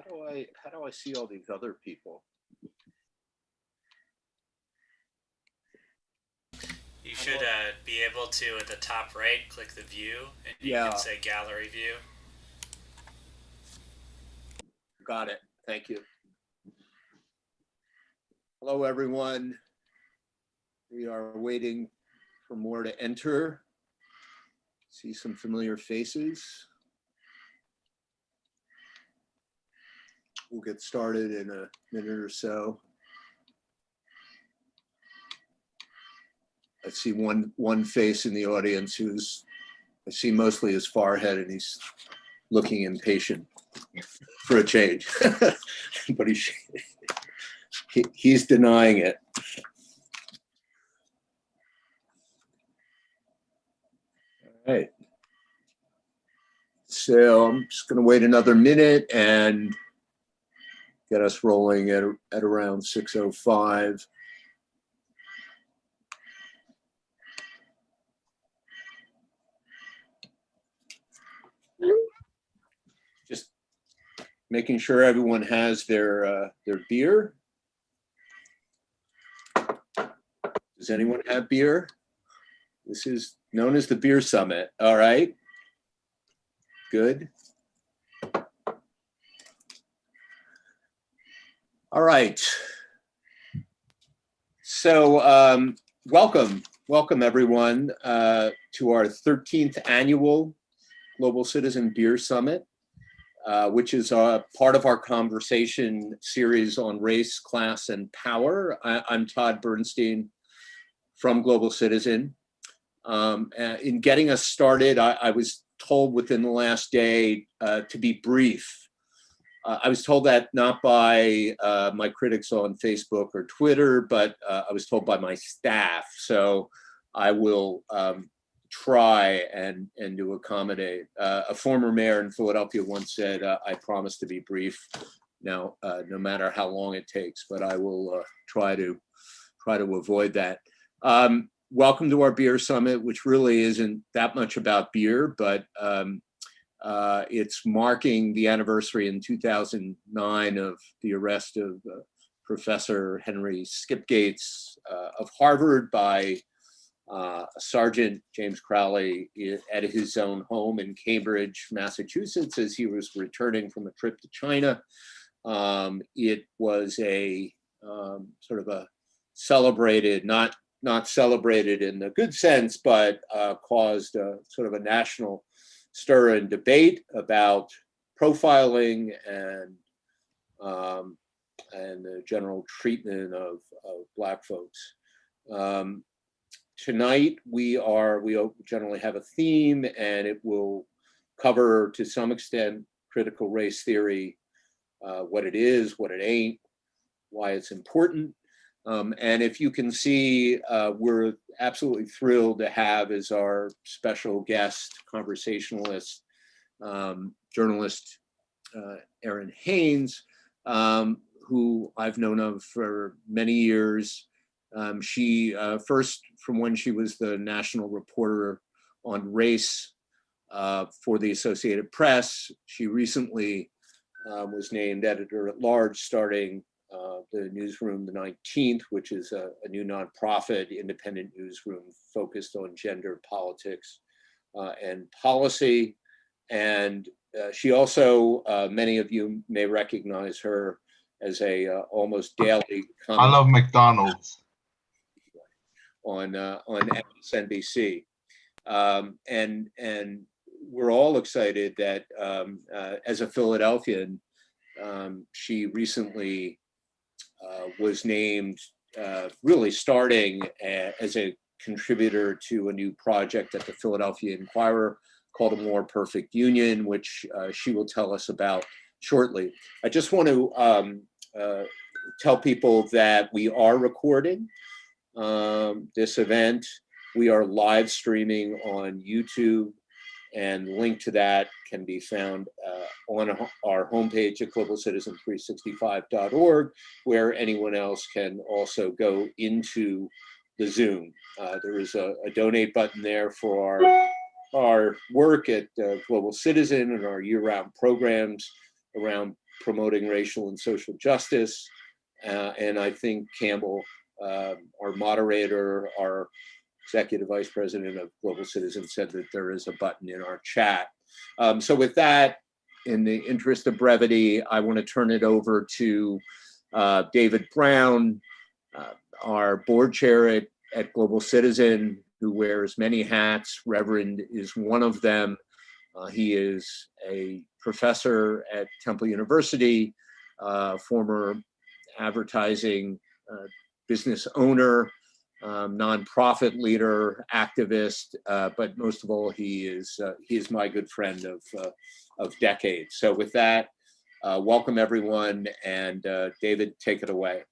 how do I see all these other people? You should be able to, at the top right, click the view, and you Yeah, can say gallery view. got it. Thank you. Hello, everyone. We are waiting for more to enter. See some familiar faces. We'll get started in a minute or so. I see one face in the audience I see mostly his forehead, and he's looking impatient for a change, but he's denying it. All right. So I'm just going to wait another minute and get us rolling at around 6:05. Just making sure everyone has their beer. Does anyone have beer? This is known as the Beer Summit. All right. Good. All right. So welcome everyone to our 13th annual Global Citizen Beer Summit, which is part of our conversation series on race, class, and power. I'm Todd Bernstein from Global Citizen. In getting us started, I was told within the last day to be brief. I was told that not by my critics on Facebook or Twitter, but I was told by my staff. So I will try and to accommodate. A former mayor in Philadelphia once said, I promise to be brief now, no matter how long it takes, but I will try to avoid that. Welcome to our Beer Summit, which really isn't that much about beer, but it's marking the anniversary in 2009 of the arrest of Professor Henry Skip Gates of Harvard by Sergeant James Crowley at his own home in Cambridge, Massachusetts, as he was returning from a trip to China. It was a sort of a celebrated, not celebrated in the good sense, but caused a sort of a national stir and debate about profiling and the general treatment of Black folks. Tonight we generally have a theme, and it will cover to some extent critical race theory, what it is, what it ain't, why it's important. And if you can see, we're absolutely thrilled to have as our special guest conversationalist, journalist, Erin Haynes, who I've known of for many years. She first, from when she was the national reporter on race for the Associated Press, she recently was named editor at large, starting the newsroom, The 19th, which is a new nonprofit independent newsroom focused on gender, politics, and policy. And she also, many of you may recognize her as a almost daily I love McDonald's on MSNBC, and we're all excited that as a Philadelphian, she recently was named, really starting as a contributor to a new project at the Philadelphia Inquirer called A More Perfect Union, which she will tell us about shortly. I just want to tell people that we are recording this event. We are live streaming on YouTube, and the link to that can be found on our homepage at globalcitizen365.org, where anyone else can also go into the Zoom. There is a donate button there for our work at Global Citizen and our year-round programs around promoting racial and social justice. And I think Campbell, our moderator, our executive vice president of Global Citizen, said that there is a button in our chat. So with that, in the interest of brevity, I want to turn it over to David Brown, our board chair at Global Citizen, who wears many hats. Reverend is one of them. He is a professor at Temple University, former advertising business owner, nonprofit leader, activist, but most of all, he is my good friend of decades. So with that, welcome everyone, and David, take it away.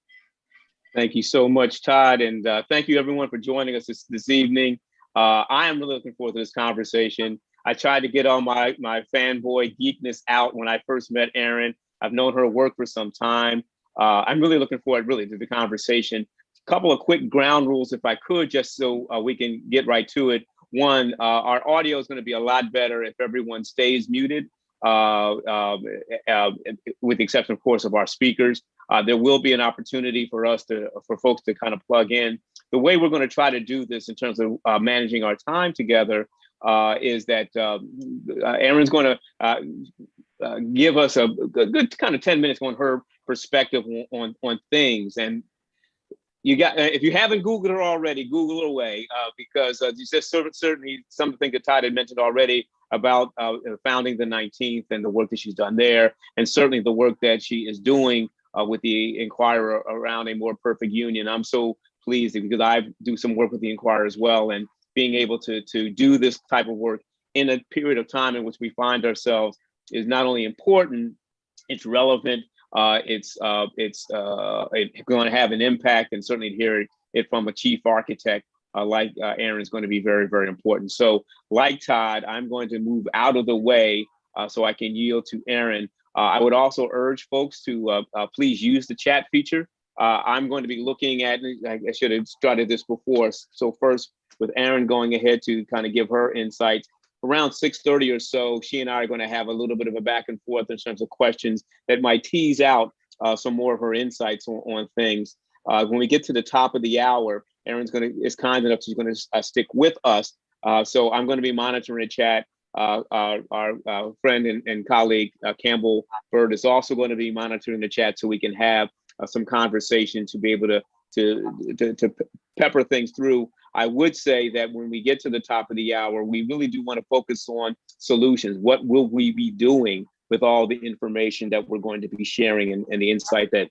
Thank you so much, Todd, and thank you everyone for joining us this evening. I am really looking forward to this conversation. I tried to get all my fanboy geekness out when I first met Erin. I've known her work for some time. I'm really looking forward to the conversation. A couple of quick ground rules, if I could, just so we can get right to it. One, our audio is going to be a lot better if everyone stays muted, with the exception, of course, of our speakers. There will be an opportunity for folks to kind of plug in. The way we're going to try to do this in terms of managing our time together is that Erin's going to give us a good kind of 10 minutes on her perspective on things. And if you haven't Googled her already, Google her away, because just certainly something that Todd had mentioned already about founding the 19th and the work that she's done there, and certainly the work that she is doing with the Inquirer around a more perfect union. I'm so pleased because I do some work with the Inquirer as well, and being able to do this type of work in a period of time in which we find ourselves is not only important, it's relevant, it's going to have an impact, and certainly hear it from a chief architect like Erin is going to be very, very important. So like Todd, I'm going to move out of the way so I can yield to Erin. I would also urge folks to please use the chat feature. I'm going to be looking at, I should have started this before. So first, with Erin going ahead to kind of give her insights, around 6:30 or so, she and I are going to have a little bit of a back and forth in terms of questions that might tease out some more of her insights on things. When we get to the top of the hour, Erin's is kind enough, she's going to stick with us. So I'm going to be monitoring the chat. Our friend and colleague, Campbell Bird, is also going to be monitoring the chat so we can have some conversation to be able to pepper things through. I would say that when we get to the top of the hour, we really do want to focus on solutions. What will we be doing with all the information that we're going to be sharing and the insight that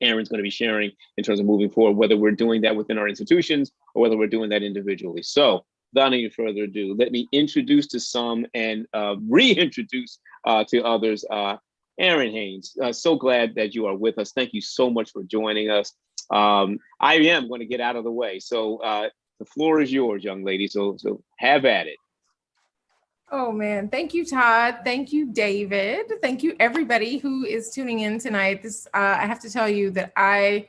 Erin's going to be sharing in terms of moving forward, whether we're doing that within our institutions or whether we're doing that individually. So without any further ado, let me introduce to some and reintroduce to others, Erin Haynes. So glad that you are with us. Thank you so much for joining us. I am going to get out of the way. So the floor is yours, young lady. So have at it. Oh man, thank you, Todd. Thank you, David. Thank you, everybody who is tuning in tonight. I have to tell you that I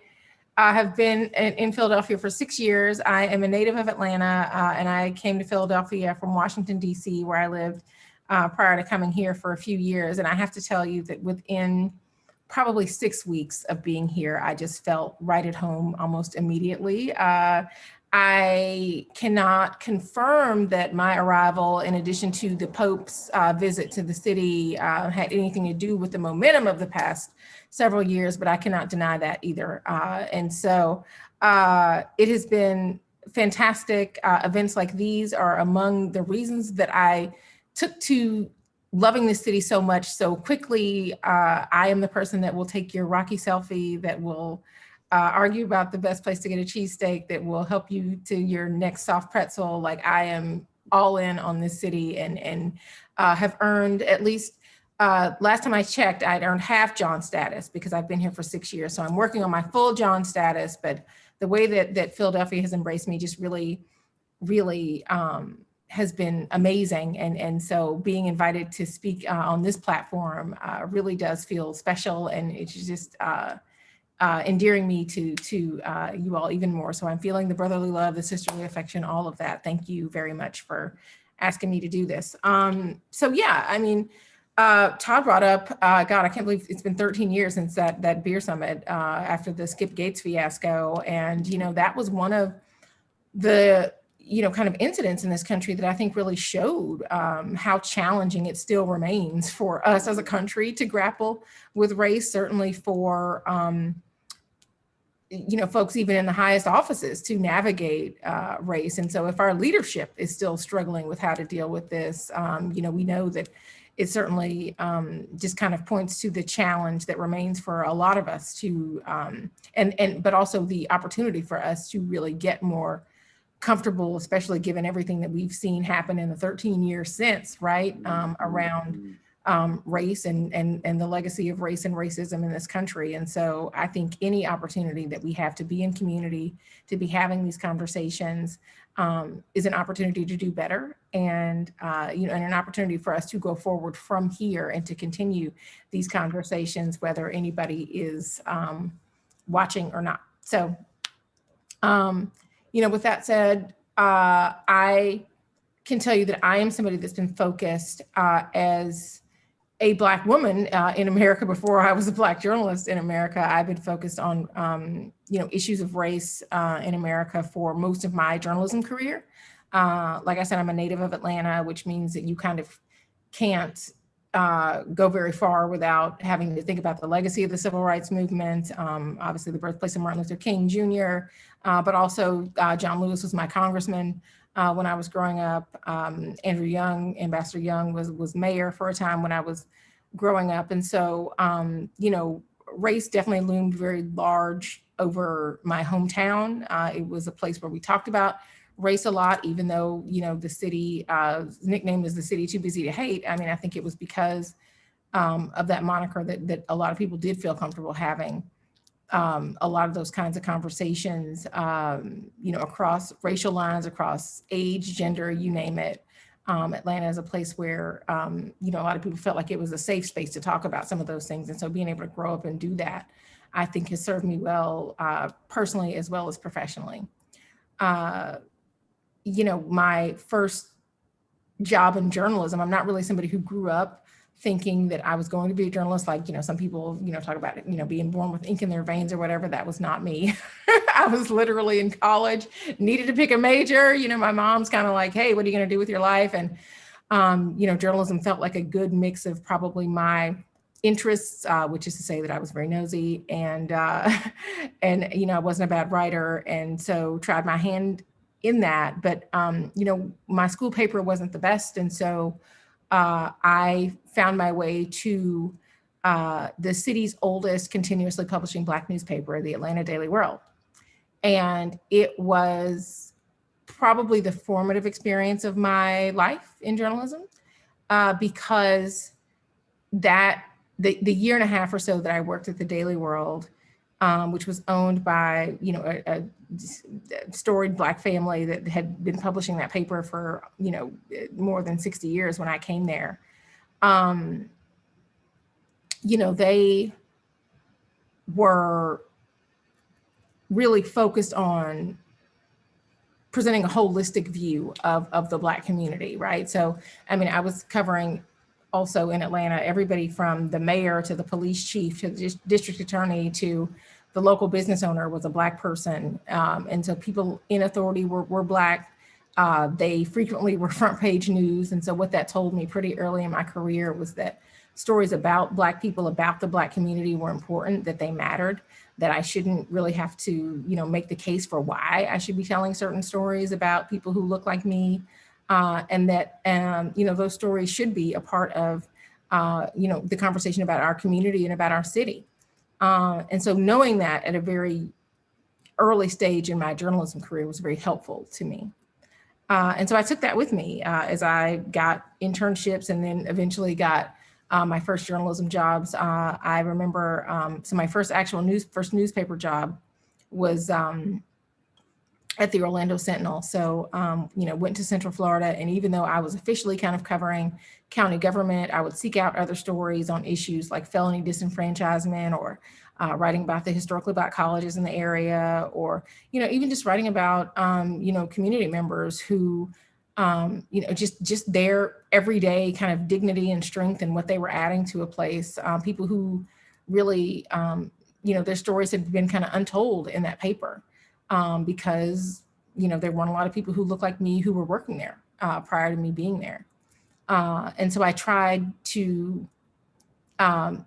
have been in Philadelphia for 6 years. I am a native of Atlanta, and I came to Philadelphia from Washington, D.C., where I lived prior to coming here for a few years. And I have to tell you that within probably 6 weeks of being here, I just felt right at home almost immediately. I cannot confirm that my arrival, in addition to the Pope's visit to the city, had anything to do with the momentum of the past several years, but I cannot deny that either. And so it has been fantastic. Events like these are among the reasons that I took to loving this city so much so quickly. I am the person that will take your Rocky selfie, that will argue about the best place to get a cheesesteak, that will help you to your next soft pretzel. Like, I am all in on this city and have earned, at least last time I checked, I'd earned half John status because I've been here for 6 years. So I'm working on my full John status, but the way that Philadelphia has embraced me just really, really has been amazing. And so being invited to speak on this platform really does feel special, and it's just endearing me to you all even more. So I'm feeling the brotherly love, the sisterly affection, all of that. Thank you very much for asking me to do this. So yeah, I mean, Todd brought up, God, I can't believe it's been 13 years since that beer summit after the Skip Gates fiasco. And, that was one of the, kind of incidents in this country that I think really showed how challenging it still remains for us as a country to grapple with race, certainly for, folks even in the highest offices to navigate race. And so if our leadership is still struggling with how to deal with this, we know that it certainly just kind of points to the challenge that remains for a lot of us to, but also the opportunity for us to really get more comfortable, especially given everything that we've seen happen in the 13 years since, right, around race and the legacy of race and racism in this country. And so I think any opportunity that we have to be in community, to be having these conversations is an opportunity to do better and, and an opportunity for us to go forward from here and to continue these conversations, whether anybody is watching or not. So, with that said, I can tell you that I am somebody that's been focused as a Black woman in America before I was a Black journalist in America. I've been focused on, issues of race in America for most of my journalism career. Like I said, I'm a native of Atlanta, which means that you kind of can't go very far without having to think about the legacy of the civil rights movement, obviously the birthplace of Martin Luther King Jr., but also John Lewis was my congressman when I was growing up. Andrew Young, Ambassador Young was mayor for a time when I was growing up. And so, race definitely loomed very large over my hometown. It was a place where we talked about race a lot, even though, the city nickname is the city too busy to hate. I mean, I think it was because of that moniker that a lot of people did feel comfortable having a lot of those kinds of conversations, across racial lines, across age, gender, you name it. Atlanta is a place where, a lot of people felt like it was a safe space to talk about some of those things. And so being able to grow up and do that, I think has served me well, personally, as well as professionally. My first job in journalism, I'm not really somebody who grew up thinking that I was going to be a journalist. Like, some people, talk about it, being born with ink in their veins or whatever. That was not me. I was literally in college, needed to pick a major. My mom's kind of like, hey, what are you going to do with your life? And, journalism felt like a good mix of probably my interests, which is to say that I was very nosy and I wasn't a bad writer. And so tried my hand in that, but, my school paper wasn't the best. And so I found my way to the city's oldest continuously publishing Black newspaper, the Atlanta Daily World. And it was probably the formative experience of my life in journalism because the year and a half or so that I worked at the Daily World, which was owned by, a storied Black family that had been publishing that paper for, more than 60 years when I came there. They were really focused on presenting a holistic view of the Black community, right? So, I was covering also in Atlanta, everybody from the mayor to the police chief to the district attorney to the local business owner was a Black person. And so people in authority were Black. They frequently were front page news. And so what that told me pretty early in my career was that stories about Black people, about the Black community were important, that they mattered, that I shouldn't really have to, make the case for why I should be telling certain stories about people who look like me. And that, those stories should be a part of, the conversation about our community and about our city. And so knowing that at a very early stage in my journalism career was very helpful to me. And so I took that with me as I got internships and then eventually got my first journalism jobs. I remember, so my first actual newspaper job was at the Orlando Sentinel. So, went to Central Florida. And even though I was officially kind of covering county government, I would seek out other stories on issues like felony disenfranchisement or writing about the historically Black colleges in the area, or, even just writing about, community members who just their everyday kind of dignity and strength and what they were adding to a place. People who really, their stories had been kind of untold in that paper because, there weren't a lot of people who looked like me who were working there prior to me being there. And so I tried to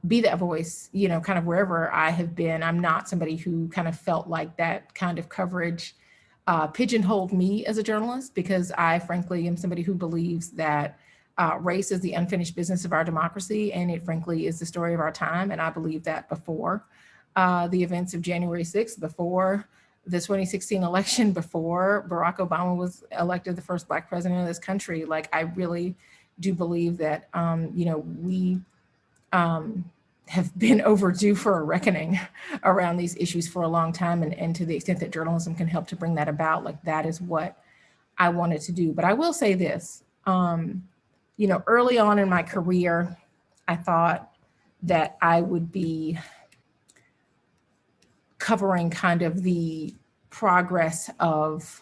be that voice, kind of wherever I have been. I'm not somebody who kind of felt like that kind of coverage pigeonholed me as a journalist, because I frankly am somebody who believes that race is the unfinished business of our democracy, and it frankly is the story of our time. And I believe that before the events of January 6th, before the 2016 election, before Barack Obama was elected the first Black president of this country. Like, I really do believe that, we have been overdue for a reckoning around these issues for a long time. And to the extent that journalism can help to bring that about, like, that is what I wanted to do. But I will say this, early on in my career, I thought that I would be covering kind of the progress of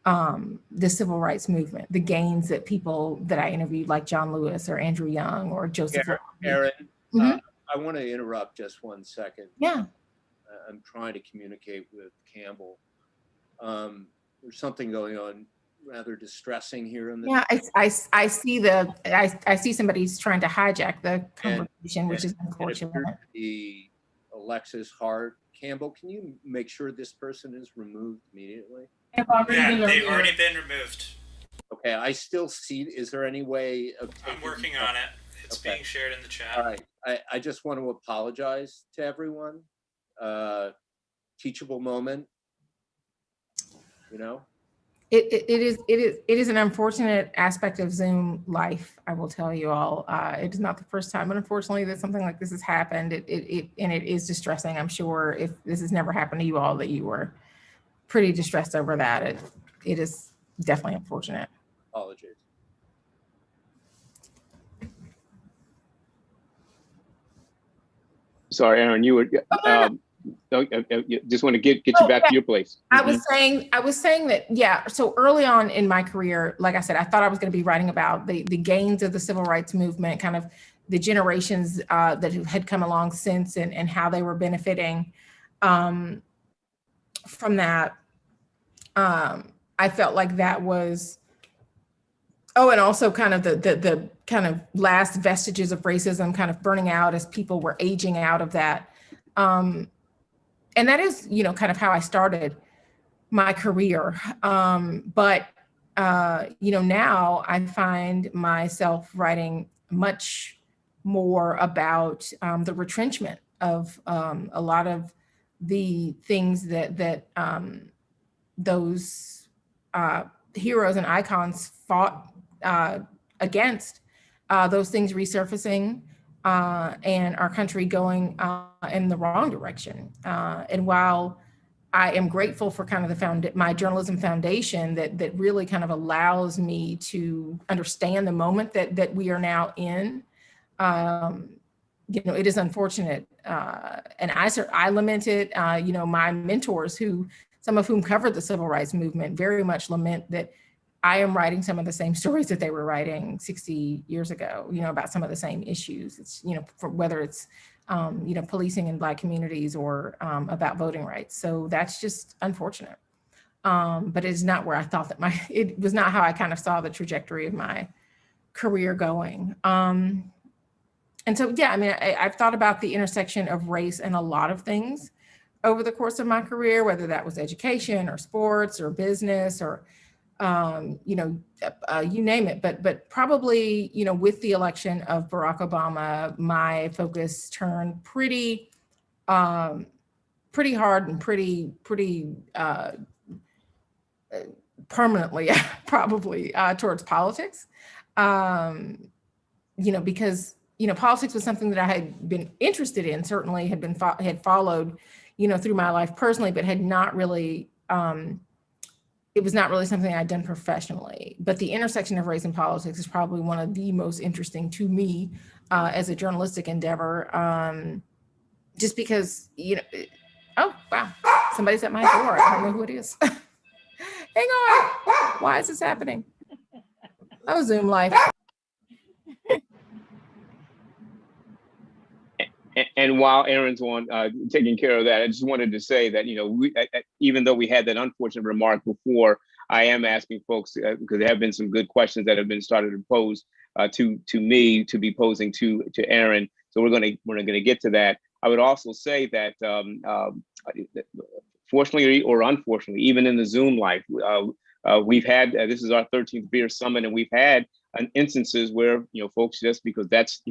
the civil rights movement, the gains that people that I interviewed, like John Lewis or Andrew Young or Joseph. Erin, Mhm. I want to interrupt just 1 second. Yeah. I'm trying to communicate with Campbell. There's something going on rather distressing here in this. Yeah, I see somebody's trying to hijack the conversation, which is unfortunate. The Alexis Hart. Campbell, can you make sure this person is removed immediately? Yeah, they've already been removed. Okay, I still see. Is there any way of? I'm working on it. It's Okay. being shared in the chat. All right. I just want to apologize to everyone. Teachable moment. It is an unfortunate aspect of Zoom life. I will tell you all. It is not the first time, unfortunately, that something like this has happened. And it is distressing. I'm sure if this has never happened to you all, that you were pretty distressed over that. It is definitely unfortunate. Apologies. Sorry, Aaron, you were. Just want to get you back to your place. I was saying that, yeah. So early on in my career, like I said, I thought I was going to be writing about the gains of the civil rights movement, kind of the generations that had come along since, and how they were benefiting from that. I felt like that was, and also kind of the kind of last vestiges of racism kind of burning out as people were aging out of that. And that is, kind of how I started my career. But now I find myself writing much more about the retrenchment of a lot of the things that those heroes and icons fought against, those things resurfacing, and our country going in the wrong direction. And while I am grateful for kind of my journalism foundation that really kind of allows me to understand the moment that we are now in, it is unfortunate. And I lament it. My mentors, some of whom covered the civil rights movement, very much lament that I am writing some of the same stories that they were writing 60 years ago, about some of the same issues. It's, whether it's, policing in Black communities or about voting rights. So that's just unfortunate. But it's not where I thought that it was not how I kind of saw the trajectory of my career going. And so, yeah, I mean, I've thought about the intersection of race and a lot of things over the course of my career, whether that was education or sports or business or, you name it, but probably, with the election of Barack Obama, my focus turned pretty hard and pretty permanently, probably, towards politics. Because, politics was something that I had been interested in, certainly had followed, through my life personally, but had not really, it was not really something I'd done professionally. But the intersection of race and politics is probably one of the most interesting to me as a journalistic endeavor, just because, oh, wow, somebody's at my door. I don't know who it is. Hang on. Why is this happening? Oh, Zoom life. And while Aaron's on taking care of that, I just wanted to say that, even though we had that unfortunate remark before, I am asking folks, because there have been some good questions that have been started to pose to me to be posing to Aaron. So we're gonna get to that. I would also say that fortunately or unfortunately, even in the Zoom life, we've had this is our 13th Beer Summit, and we've had instances where folks, just because that's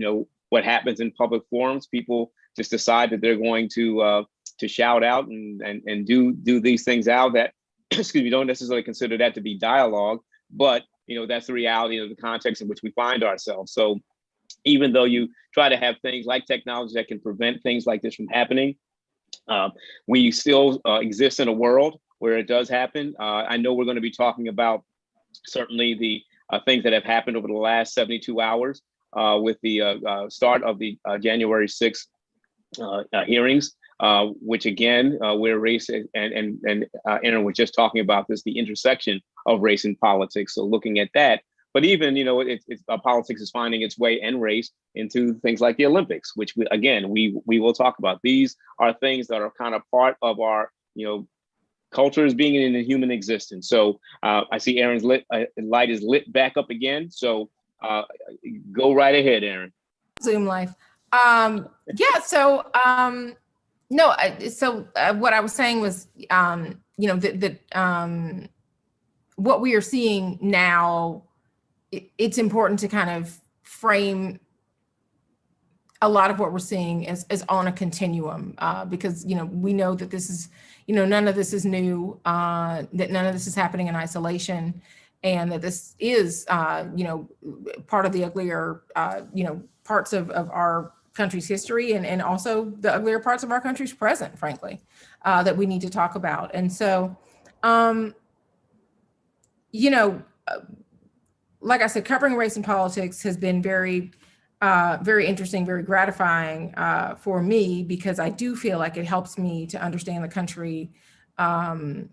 what happens in public forums, people just decide that they're going to shout out and do these things out that excuse me, don't necessarily consider that to be dialogue, but that's the reality of the context in which we find ourselves. So even though you try to have things like technology that can prevent things like this from happening, we still exist in a world where it does happen. I know we're going to be talking about certainly the things that have happened over the last 72 hours with the start of the January 6th hearings, which again, where race and Aaron was just talking about this, the intersection of race and politics. So looking at that, but even, politics is finding its way, and race, into things like the Olympics, which we will talk about. These are things that are kind of part of our, culture as being in a human existence. So I see Aaron's light is lit back up again. So go right ahead, Aaron. Zoom life. Yeah. So no. So what I was saying was, what we are seeing now, it's important to kind of frame a lot of what we're seeing as on a continuum, because we know that this is none of this is new, that none of this is happening in isolation, and that this is part of the uglier parts of our country's history, and also the uglier parts of our country's present, frankly, that we need to talk about. And so like I said, covering race and politics has been very interesting, very gratifying for me, because I do feel like it helps me to understand the country in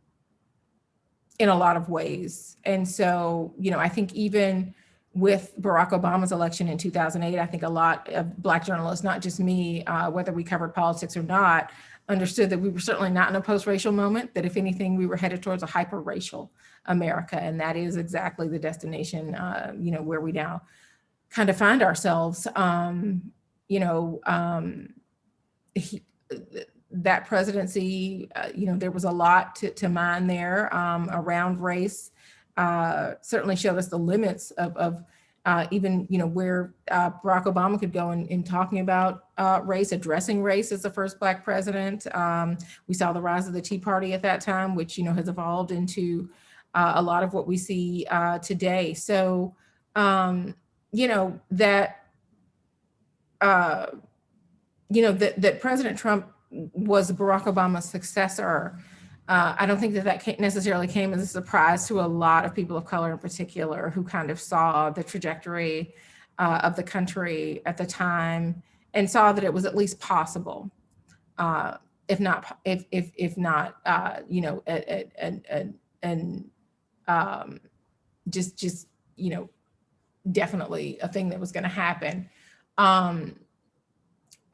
a lot of ways. And so, I think even with Barack Obama's election in 2008, I think a lot of Black journalists, not just me, whether we covered politics or not, understood that we were certainly not in a post-racial moment, that if anything, we were headed towards a hyper-racial America. And that is exactly the destination, where we now kind of find ourselves. That presidency, there was a lot to mine there around race. Certainly showed us the limits of even where Barack Obama could go in talking about race, addressing race as the first Black president. We saw the rise of the Tea Party at that time, which has evolved into a lot of what we see today. So that President Trump was Barack Obama's successor. I don't think that necessarily came as a surprise to a lot of people of color in particular, who kind of saw the trajectory of the country at the time and saw that it was at least possible, if not, just definitely a thing that was going to happen.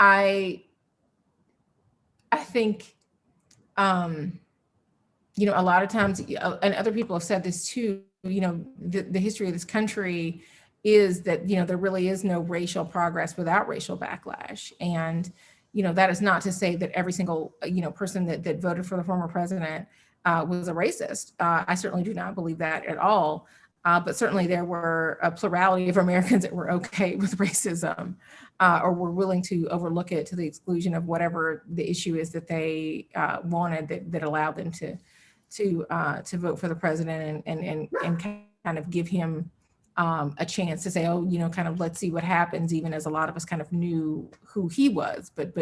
I think, a lot of times, and other people have said this too, the history of this country is that, there really is no racial progress without racial backlash. And, that is not to say that every single, person that voted for the former president was a racist. I certainly do not believe that at all. But certainly there were a plurality of Americans that were okay with racism, or were willing to overlook it to the exclusion of whatever the issue is that they wanted that allowed them to vote for the president and kind of give him a chance to say, oh, kind of let's see what happens, even as a lot of us kind of knew who he was, but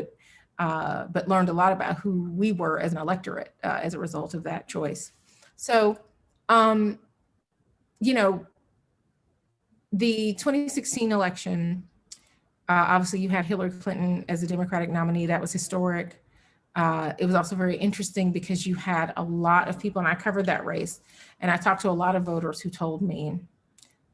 learned a lot about who we were as an electorate as a result of that choice. So, the 2016 election, obviously you had Hillary Clinton as a Democratic nominee. That was historic. It was also very interesting because you had a lot of people, and I covered that race, and I talked to a lot of voters who told me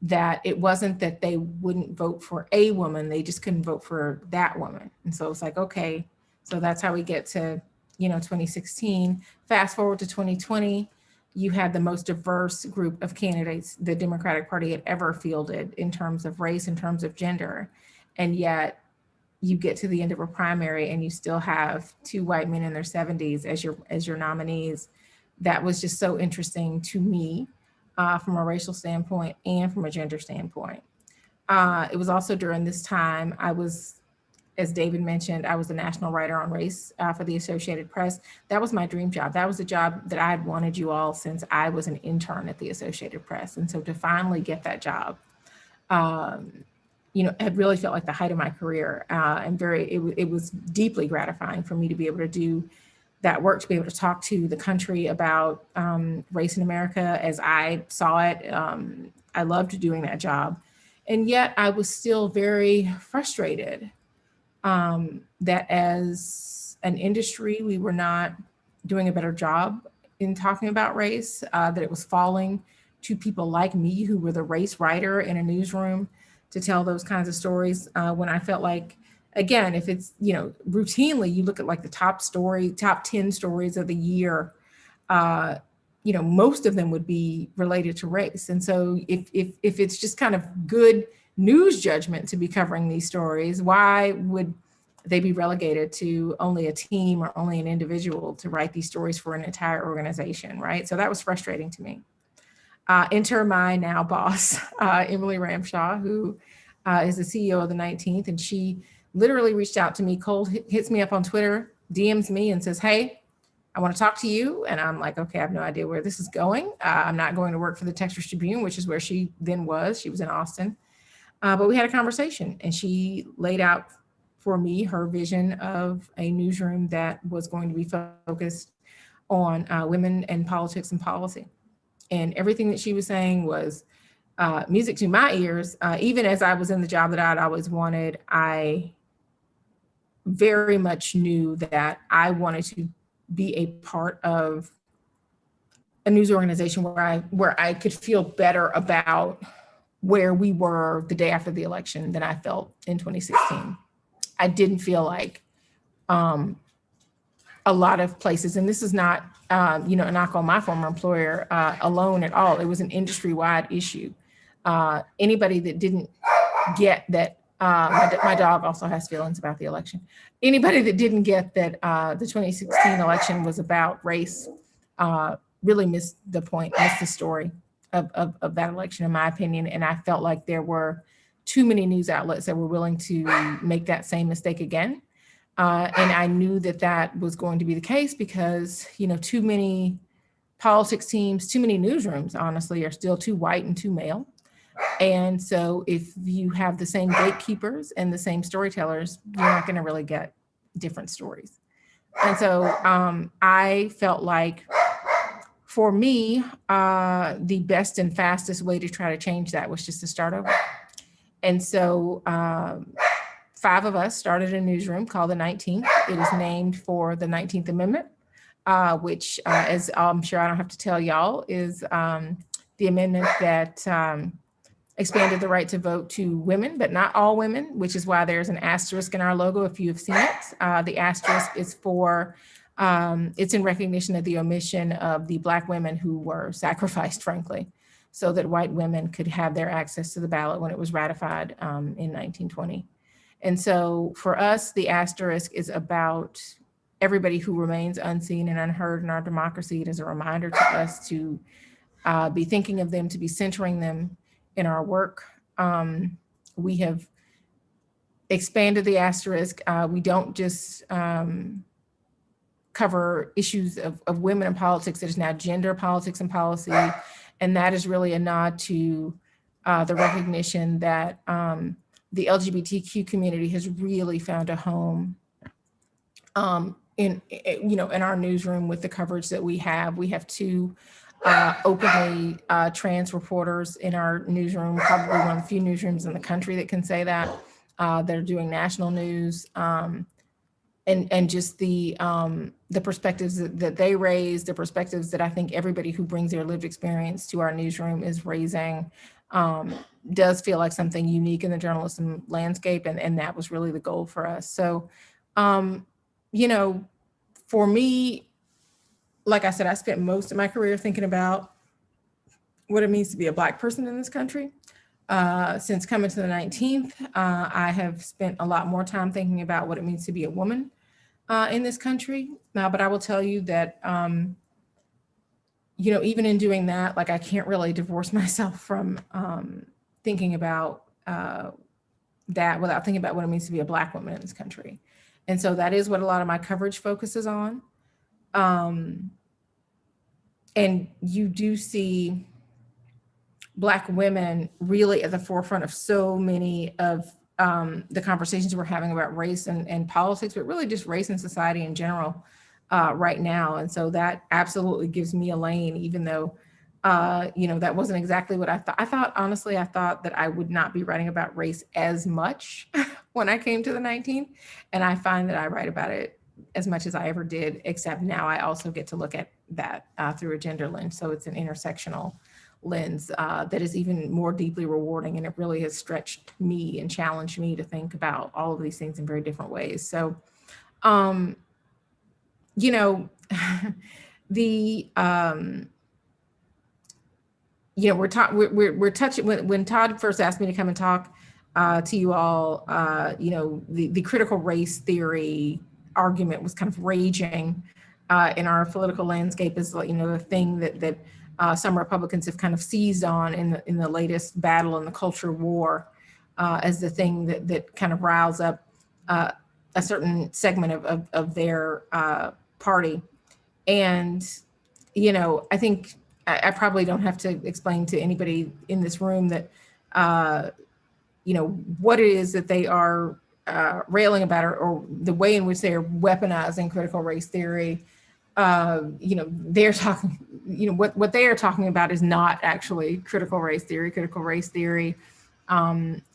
that it wasn't that they wouldn't vote for a woman, they just couldn't vote for that woman. And so it's like, okay, so that's how we get to, 2016. Fast forward to 2020, you had the most diverse group of candidates the Democratic Party had ever fielded in terms of race, in terms of gender. And yet you get to the end of a primary and you still have two white men in their 70s as your nominees. That was just so interesting to me. From a racial standpoint and from a gender standpoint. It was also during this time, I was, as David mentioned, I was the national writer on race for the Associated Press. That was my dream job. That was a job that I had wanted you all since I was an intern at the Associated Press. And so to finally get that job, it really felt like the height of my career. And it was deeply gratifying for me to be able to do that work, to be able to talk to the country about race in America as I saw it. I loved doing that job. And yet I was still very frustrated that as an industry, we were not doing a better job in talking about race, that it was falling to people like me who were the race writer in a newsroom to tell those kinds of stories when I felt like, again, if it's, routinely you look at like the top 10 stories of the year, most of them would be related to race. And so if it's just kind of good news judgment to be covering these stories, why would they be relegated to only a team or only an individual to write these stories for an entire organization, right? So that was frustrating to me. Enter my now boss, Emily Ramshaw, who is the CEO of the 19th, and she literally reached out to me, cold hits me up on Twitter, DMs me and says, hey, I want to talk to you. And I'm like, okay, I have no idea where this is going. I'm not going to work for the Texas Tribune, which is where she then was. She was in Austin. But we had a conversation and she laid out for me her vision of a newsroom that was going to be focused on women and politics and policy. And everything that she was saying was music to my ears. Even as I was in the job that I'd always wanted, I very much knew that I wanted to be a part of a news organization where I could feel better about where we were the day after the election than I felt in 2016. I didn't feel like a lot of places, and this is not a knock on my former employer alone at all. It was an industry-wide issue. Anybody that didn't get that, my dog also has feelings about the election. Anybody that didn't get that the 2016 election was about race really missed the point, missed the story of that election, in my opinion. And I felt like there were too many news outlets that were willing to make that same mistake again. And I knew that was going to be the case because, too many politics teams, too many newsrooms, honestly, are still too white and too male. And so if you have the same gatekeepers and the same storytellers, you're not going to really get different stories. And so I felt like for me, the best and fastest way to try to change that was just to start over. And so 5 of us started a newsroom called the 19th. It is named for the 19th Amendment, which, as I'm sure I don't have to tell y'all, is the amendment that expanded the right to vote to women, but not all women, which is why there's an asterisk in our logo, if you have seen it. The asterisk is for, it's in recognition of the omission of the Black women who were sacrificed, frankly, so that white women could have their access to the ballot when it was ratified in 1920. And so for us, the asterisk is about everybody who remains unseen and unheard in our democracy. It is a reminder to us to be thinking of them, to be centering them in our work. We have expanded the asterisk. We don't just cover issues of women in politics. It is now gender politics and policy. And that is really a nod to the recognition that the LGBTQ community has really found a home in our newsroom with the coverage that we have. We have 2 openly trans reporters in our newsroom, probably one of the few newsrooms in the country that can say that. They're doing national news. and just the perspectives that they raise, the perspectives that I think everybody who brings their lived experience to our newsroom is raising, does feel like something unique in the journalism landscape, and that was really the goal for us. So, you know, for me, like I said, I spent most of my career thinking about what it means to be a Black person in this country. Since coming to the 19th, I have spent a lot more time thinking about what it means to be a woman in this country. But I will tell you that, you know, even in doing that, like I can't really divorce myself from thinking about that without thinking about what it means to be a Black woman in this country. And so that is what a lot of my coverage focuses on. And you do see Black women really at the forefront of so many of the conversations we're having about race and politics, but really just race and society in general right now. And so that absolutely gives me a lane, even though, you know, that wasn't exactly what I thought. Honestly, I thought that I would not be writing about race as much when I came to the 19th. And I find that I write about it as much as I ever did, except now I also get to look at that through a gender lens. So it's an intersectional lens that is even more deeply rewarding. And it really has stretched me and challenged me to think about all of these things in very different ways. So, you know, the, you know, we're touching, when Todd first asked me to come and talk to you all, you know, the critical race theory argument was kind of raging in our political landscape as, you know, the thing that some Republicans have kind of seized on in the latest battle in the culture war as the thing that kind of riles up a certain segment of their party. And, you know, I think I probably don't have to explain to anybody in this room that, you know, what it is that they are railing about or the way in which they are weaponizing critical race theory. You know, they're talking, you know, what they are talking about is not actually critical race theory. Critical race theory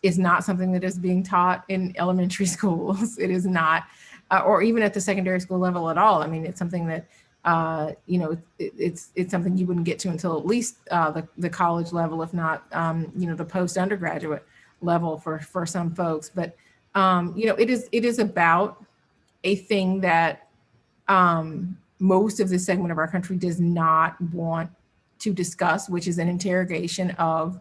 is not something that is being taught in elementary schools. It is not, or even at the secondary school level at all. I mean, it's something that, you know, it's something you wouldn't get to until at least the college level, if not, you know, the post-undergraduate level for some folks. But, you know, it is about a thing that most of this segment of our country does not want to discuss, which is an interrogation of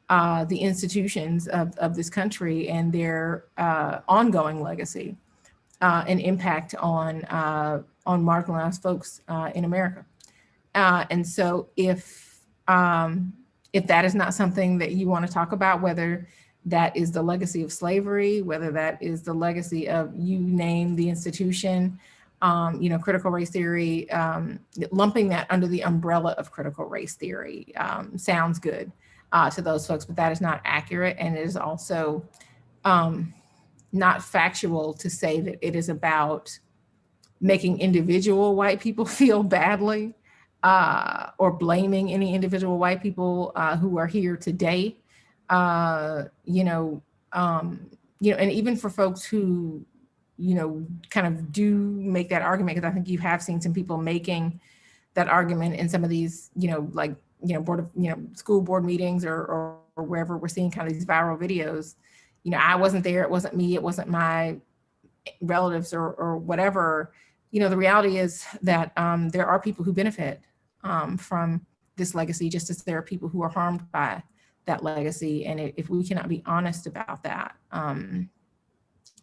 the institutions of this country and their ongoing legacy and impact on marginalized folks in America. And so if that is not something that you want to talk about, whether that is the legacy of slavery, whether that is the legacy of, you name the institution, you know, critical race theory, lumping that under the umbrella of critical race theory sounds good to those folks, but that is not accurate. And it is also not factual to say that it is about making individual white people feel badly or blaming any individual white people who are here today. You know, and even for folks who, you know, kind of do make that argument, because I think you have seen some people making that argument in some of these, you know, like, you know, board of, you know, school board meetings or wherever we're seeing kind of these viral videos. You know, I wasn't there, it wasn't me, it wasn't my relatives or whatever. You know, the reality is that there are people who benefit from this legacy, just as there are people who are harmed by that legacy. And if we cannot be honest about that,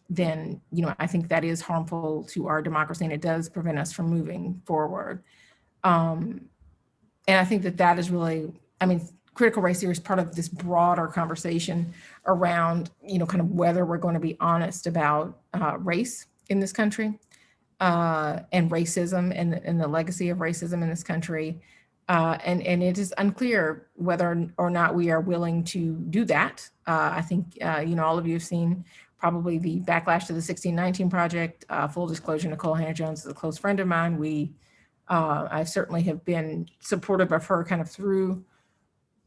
then, you know, I think that is harmful to our democracy, and it does prevent us from moving forward. And I think that is really, I mean, critical race theory is part of this broader conversation around, you know, kind of whether we're going to be honest about race in this country and racism and the legacy of racism in this country. And it is unclear whether or not we are willing to do that. I think, you know, all of you have seen probably the backlash to the 1619 Project. Full disclosure, Nikole Hannah-Jones is a close friend of mine. I certainly have been supportive of her kind of through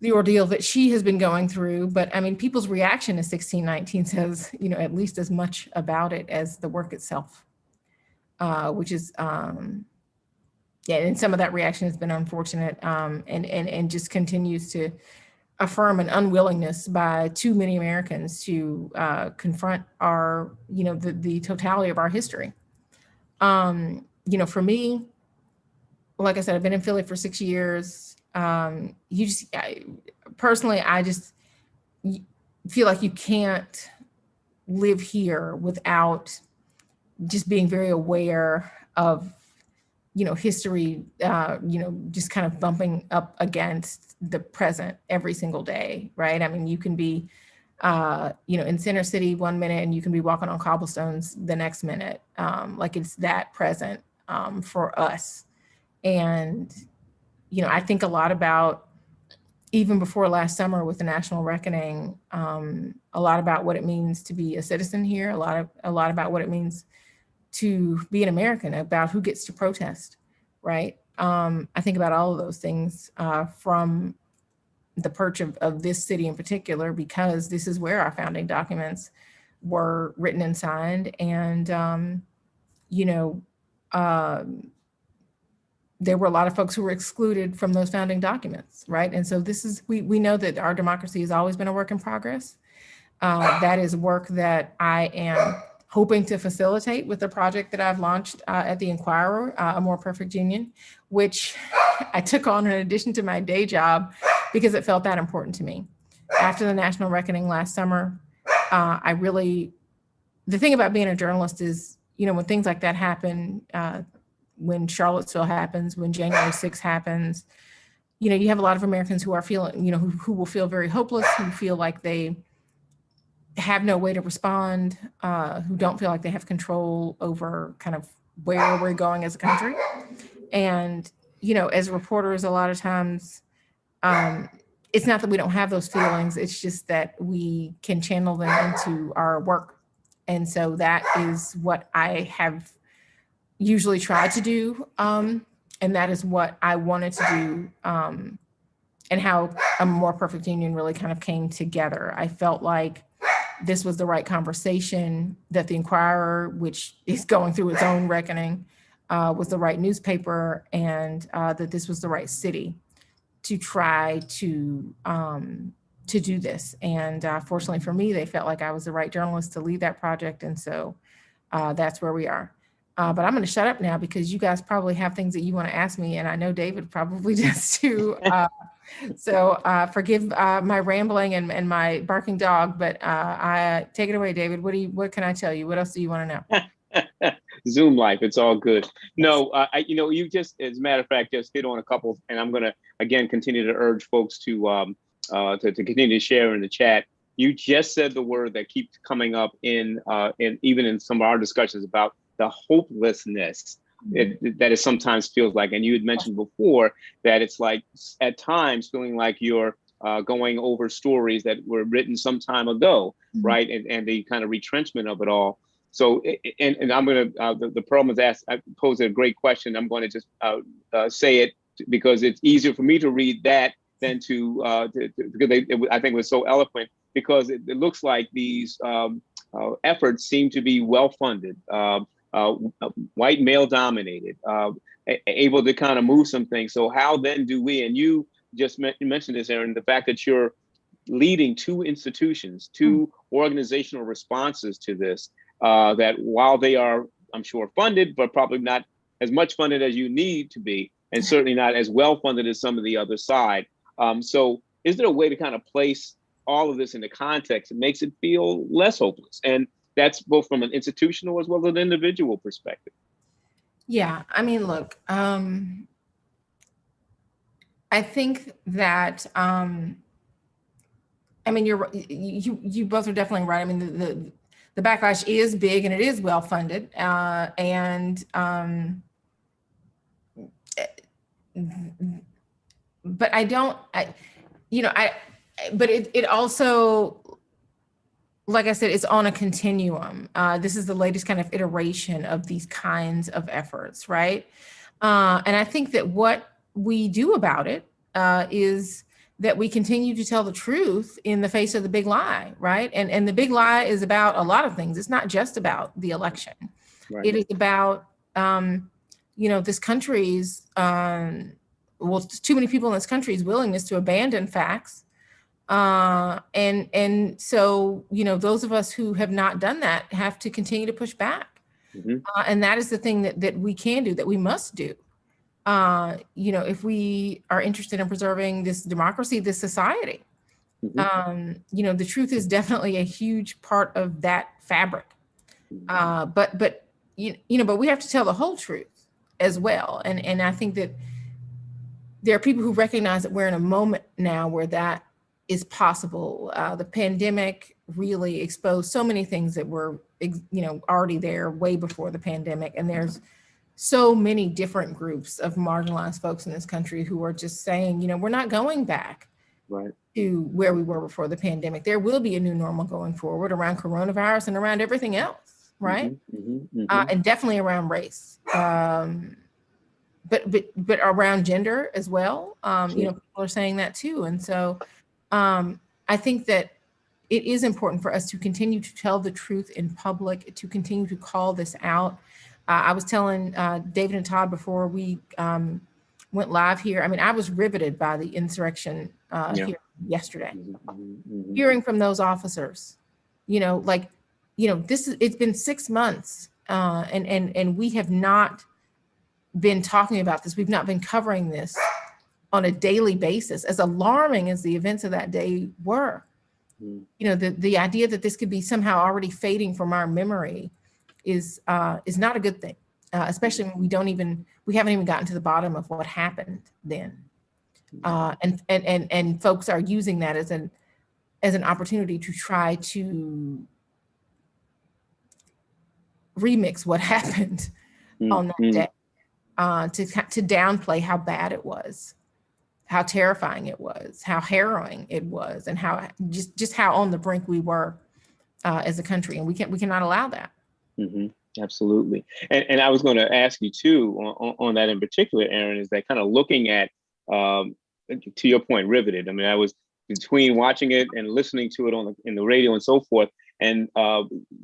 the ordeal that she has been going through. But I mean, people's reaction to 1619 says, you know, at least as much about it as the work itself. which is, yeah, and some of that reaction has been unfortunate, and just continues to affirm an unwillingness by too many Americans to confront our, the totality of our history. For me, like I said, I've been in Philly for 6 years. Personally, I just feel like you can't live here without just being very aware of, history, just kind of bumping up against the present every single day, right? I mean, you can be, in Center City one minute and you can be walking on cobblestones the next minute. Like it's that present for us. And, I think a lot about, even before last summer with the National Reckoning, a lot about what it means to be a citizen here, a lot about what it means to be an American, about who gets to protest, right? I think about all of those things from the perch of this city in particular, because this is where our founding documents were written and signed. And, there were a lot of folks who were excluded from those founding documents, right? And so we know that our democracy has always been a work in progress. That is work that I am hoping to facilitate with the project that I've launched at the Inquirer, A More Perfect Union, which I took on in addition to my day job because it felt that important to me. After the National Reckoning last summer, the thing about being a journalist is, when things like that happen, when Charlottesville happens, when January 6th happens, you have a lot of Americans who are feeling, who will feel very hopeless, who feel like they have no way to respond, who don't feel like they have control over kind of where we're going as a country. And, as reporters, a lot of times, it's not that we don't have those feelings, it's just that we can channel them into our work. And so that is what I have usually tried to do. And that is what I wanted to do, and how A More Perfect Union really kind of came together. I felt like this was the right conversation, that the Inquirer, which is going through its own reckoning, was the right newspaper, and that this was the right city to try to do this. And fortunately for me, they felt like I was the right journalist to lead that project. And so that's where we are. But I'm going to shut up now because you guys probably have things that you want to ask me. And I know David probably does too. So forgive my rambling and my barking dog, but I take it away, David. What can I tell you? What else do you want to know? Zoom life, it's all good. No, you just, as a matter of fact, just hit on a couple, and I'm going to, again, continue to urge folks to continue to share in the chat. You just said the word that keeps coming up in even in some of our discussions about the hopelessness that it sometimes feels like. And you had mentioned before that it's like at times feeling like you're going over stories that were written some time ago, right? And the kind of retrenchment of it all. So, and I'm going to, the problem is asked, I posed a great question. I'm going to just say it because it's easier for me to read that than to because I think it was so eloquent, because it looks like these efforts seem to be well-funded, white male dominated, able to kind of move some things. So how then do we, and you just mentioned this, Erin, the fact that you're leading two institutions, two organizational responses to this, that while they are, I'm sure, funded, but probably not as much funded as you need to be, and certainly not as well funded as some of the other side. So is there a way to kind of place all of this into context that makes it feel less hopeless? And that's both from an institutional as well as an individual perspective. Yeah, I mean, look, I think that, I mean, you both are definitely right. I mean, the backlash is big and it is well funded, but it also, like I said, it's on a continuum. This is the latest kind of iteration of these kinds of efforts, right? And I think that what we do about it is that we continue to tell the truth in the face of the big lie, right? And the big lie is about a lot of things. It's not just about the election. Right. It is about this country's, too many people in this country's willingness to abandon facts. And so, those of us who have not done that have to continue to push back. And that is the thing that we can do, that we must do. If we are interested in preserving this democracy, this society, the truth is definitely a huge part of that fabric. But we have to tell the whole truth as well. And I think that there are people who recognize that we're in a moment now where that is possible. The pandemic really exposed so many things that were, already there way before the pandemic. And there's so many different groups of marginalized folks in this country who are just saying, we're not going back to where we were before the pandemic. There will be a new normal going forward around coronavirus and around everything else, right? And definitely around race, but around gender as well. People are saying that too. And so I think that it is important for us to continue to tell the truth in public, to continue to call this out. I was telling David and Todd before we went live here. I mean, I was riveted by the insurrection here yesterday, hearing from those officers. It's been 6 months, and we have not been talking about this. We've not been covering this on a daily basis, as alarming as the events of that day were. The idea that this could be somehow already fading from our memory is not a good thing, especially when we haven't even gotten to the bottom of what happened then. And folks are using that as an opportunity to try to remix what happened on that day, to downplay how bad it was, how terrifying it was, how harrowing it was, and how just how on the brink we were as a country, and we cannot allow that. Absolutely. And I was going to ask you too on that in particular, Aaron, is that kind of looking at, to your point, riveted. I mean, I was between watching it and listening to it in the radio and so forth. And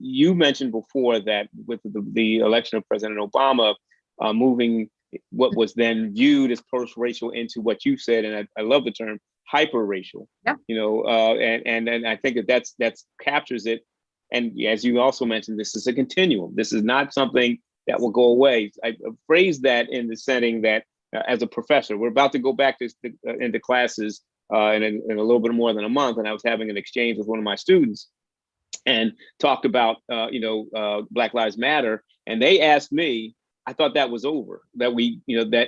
you mentioned before that with the election of President Obama moving what was then viewed as post-racial into what you said, and I love the term hyper-racial. And I think that captures it. And as you also mentioned, this is a continuum. This is not something that will go away. I phrased that in the setting that as a professor, we're about to go back into classes in a little bit more than a month, and I was having an exchange with one of my students and talked about Black Lives Matter, and they asked me. I thought that was over, that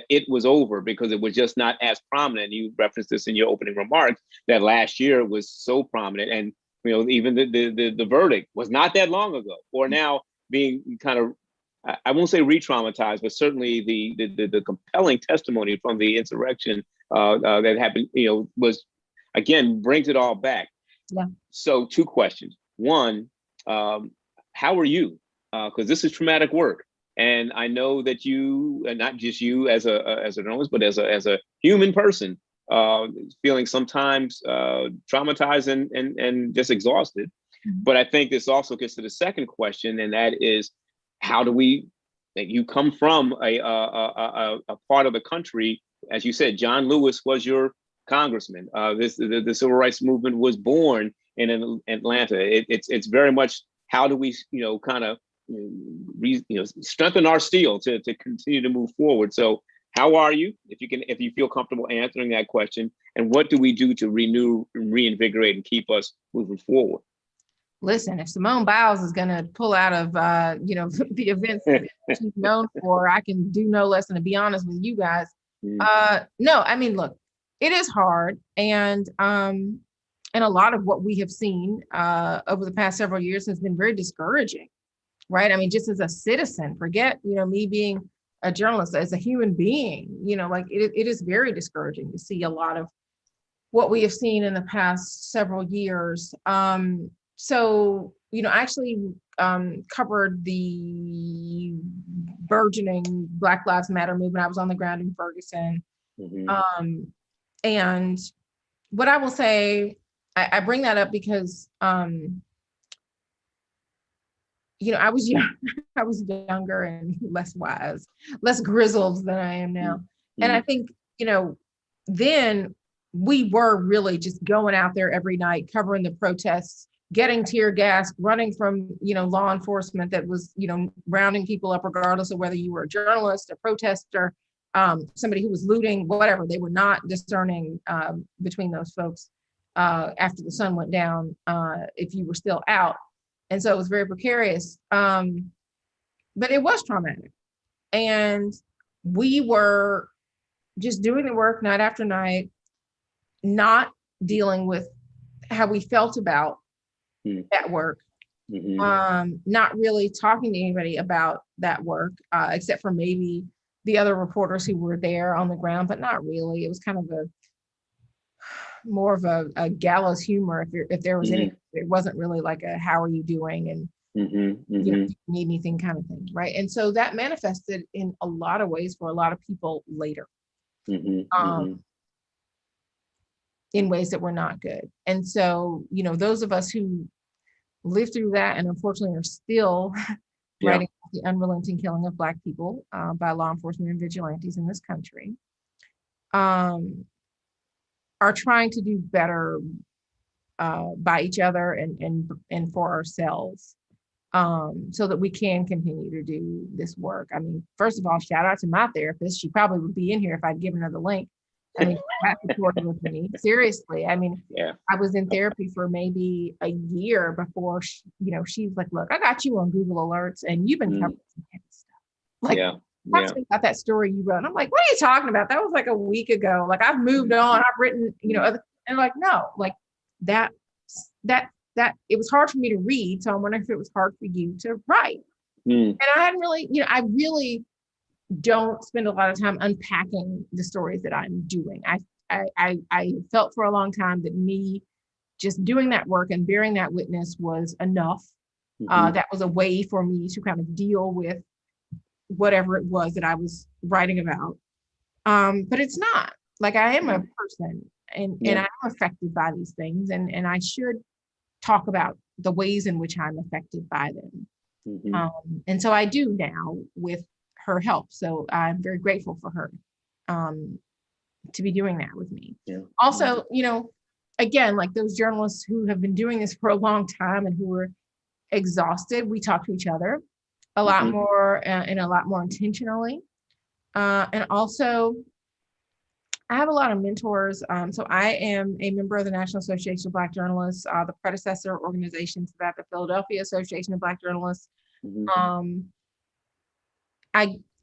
it was over because it was just not as prominent. You referenced this in your opening remarks, that last year was so prominent. And, even the verdict was not that long ago, or now being kind of, I won't say re-traumatized, but certainly the compelling testimony from the insurrection that happened, was, again, brings it all back. Yeah. So 2 questions. One, how are you? Because this is traumatic work. And I know that you, and not just you as a journalist, but as a human person, feeling sometimes traumatized and just exhausted. But I think this also gets to the second question, and that is, how do you come from a part of the country, as you said, John Lewis was your congressman. The civil rights movement was born in Atlanta. It's very much, how do we kind of strengthen our steel to continue to move forward. So how are you, if you feel comfortable answering that question, and what do we do to renew, reinvigorate, and keep us moving forward? Listen, if Simone Biles is going to pull out of the events that she's known for, I can do no less than to be honest with you guys. No, I mean, look, it is hard, and a lot of what we have seen over the past several years has been very discouraging. Right. I mean, just as a citizen, forget, me being a journalist, as a human being, it is very discouraging to see a lot of what we have seen in the past several years. So, I actually covered the burgeoning Black Lives Matter movement. I was on the ground in Ferguson. And what I will say, I bring that up because, I was young. I was younger and less wise, less grizzled than I am now. And I think, then we were really just going out there every night, covering the protests, getting tear gas, running from, law enforcement that was, rounding people up, regardless of whether you were a journalist, a protester, somebody who was looting, whatever. They were not discerning between those folks after the sun went down, if you were still out. And so it was very precarious. But it was traumatic. And we were just doing the work night after night, not dealing with how we felt about that work, not really talking to anybody about that work, except for maybe the other reporters who were there on the ground, but not really. It was kind of more of a gallows humor. If there was any, it wasn't really like a "how are you doing" and do you need anything kind of thing, right? And so that manifested in a lot of ways for a lot of people later, in ways that were not good. And so, those of us who lived through that and unfortunately are still writing about the unrelenting killing of Black people by law enforcement and vigilantes in this country, are trying to do better by each other and for ourselves, so that we can continue to do this work. I mean, first of all, shout out to my therapist. She probably would be in here if I'd given her the link. I mean, she supported with me. Seriously. I mean, I was in therapy for maybe a year before she's like, look, I got you on Google Alerts and you've been covering some heavy stuff. Like, talk to me about that story you wrote. And I'm like, what are you talking about? That was like a week ago. Like, I've moved on. I've written, and like, no, like that it was hard for me to read. So I'm wondering if it was hard for you to write. And I hadn't really, I really don't spend a lot of time unpacking the stories that I'm doing. I felt for a long time that me just doing that work and bearing that witness was enough. That was a way for me to kind of deal with whatever it was that I was writing about. But it's not. Like, I am a person and I'm affected by these things, and I should talk about the ways in which I'm affected by them. And so I do now with her help. So I'm very grateful for her to be doing that with me. Also, again, like those journalists who have been doing this for a long time and who are exhausted, we talk to each other a lot more and a lot more intentionally. And also, I have a lot of mentors. So I am a member of the National Association of Black Journalists, the predecessor organization to that, the Philadelphia Association of Black Journalists.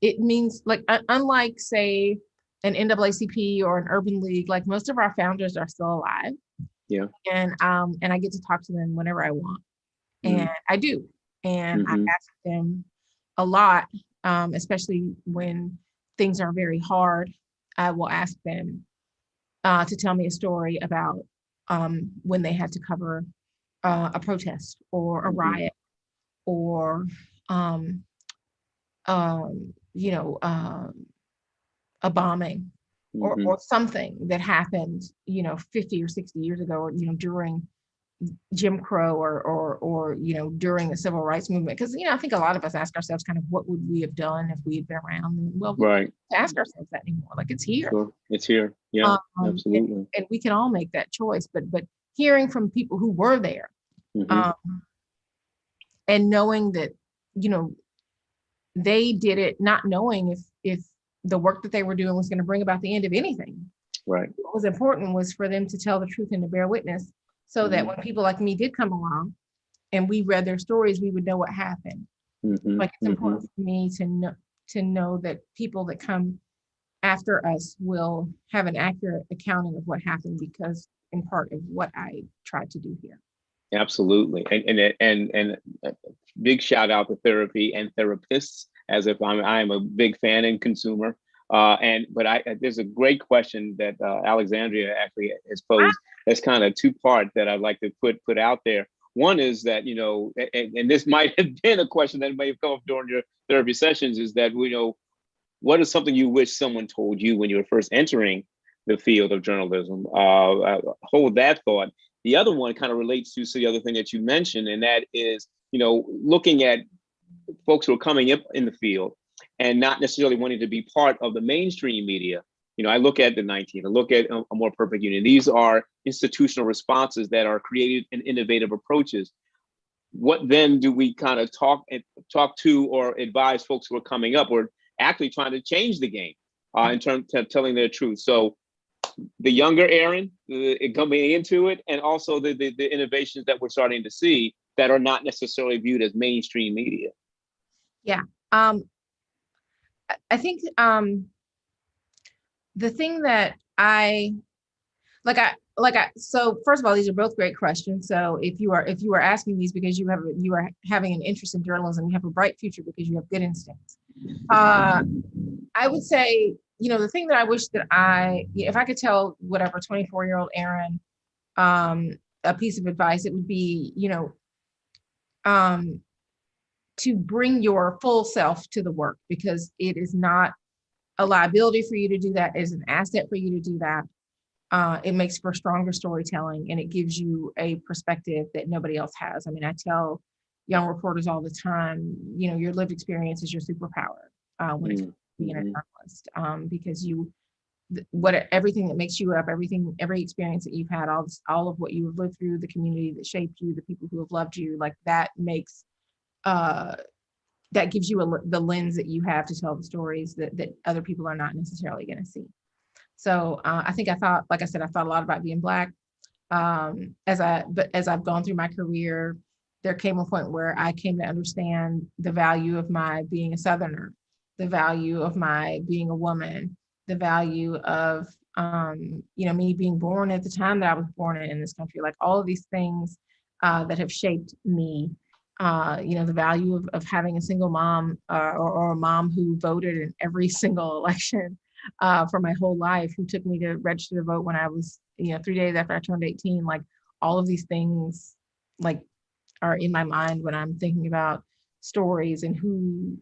It means, like, unlike, say, an NAACP or an Urban League, like most of our founders are still alive. And I get to talk to them whenever I want. And I do. And I ask them a lot, especially when things are very hard. I will ask them to tell me a story about when they had to cover a protest or a riot or a bombing or something that happened, 50 or 60 years ago, or, during Jim Crow or during the civil rights movement. Because, I think a lot of us ask ourselves kind of what would we have done if we had been around? Well, we don't ask ourselves that anymore. Like, it's here. It's here. Yeah, absolutely. And we can all make that choice, but hearing from people who were there, and knowing that, they did it not knowing if the work that they were doing was going to bring about the end of anything. Right. What was important was for them to tell the truth and to bear witness, so that when people like me did come along and we read their stories, we would know what happened. Like, it's important for me to know that people that come after us will have an accurate accounting of what happened, because in part of what I tried to do here. Absolutely. And big shout out to therapy and therapists, as if I am a big fan and consumer. But there's a great question that Alexandria actually has posed. That's kind of two-part that I'd like to put out there. One is that, and this might have been a question that may have come up during your therapy sessions, is that, what is something you wish someone told you when you were first entering the field of journalism? Hold that thought. The other one kind of relates to the other thing that you mentioned, and that is, looking at folks who are coming up in the field and not necessarily wanting to be part of the mainstream media. I look at the 19, I look at a More Perfect Union. These are institutional responses that are creative and innovative approaches. What then do we kind of talk to or advise folks who are coming up or actually trying to change the game in terms of telling their truth? So the younger Aaron coming into it, and also the innovations that we're starting to see that are not necessarily viewed as mainstream media. Yeah. I think the thing that so first of all, these are both great questions. So if you are asking these because you are having an interest in journalism, you have a bright future because you have good instincts. I would say, the thing that I wish that if I could tell whatever 24-year-old Aaron a piece of advice, it would be, to bring your full self to the work, because it is not a liability for you to do that. It is an asset for you to do that. It makes for stronger storytelling, and it gives you a perspective that nobody else has. I mean, I tell young reporters all the time, your lived experience is your superpower when it's being a journalist, because everything that makes you up, every experience that you've had, all of what you have lived through, the community that shaped you, the people who have loved you, like that makes that gives you the lens that you have to tell the stories that other people are not necessarily going to see. So I thought a lot about being Black. As I've gone through my career, there came a point where I came to understand the value of my being a Southerner, the value of my being a woman, the value of me being born at the time that I was born in this country, like all of these things that have shaped me. The value of having a single mom or a mom who voted in every single election for my whole life, who took me to register to vote when I was, 3 days after I turned 18. Like all of these things, like, are in my mind when I'm thinking about stories and who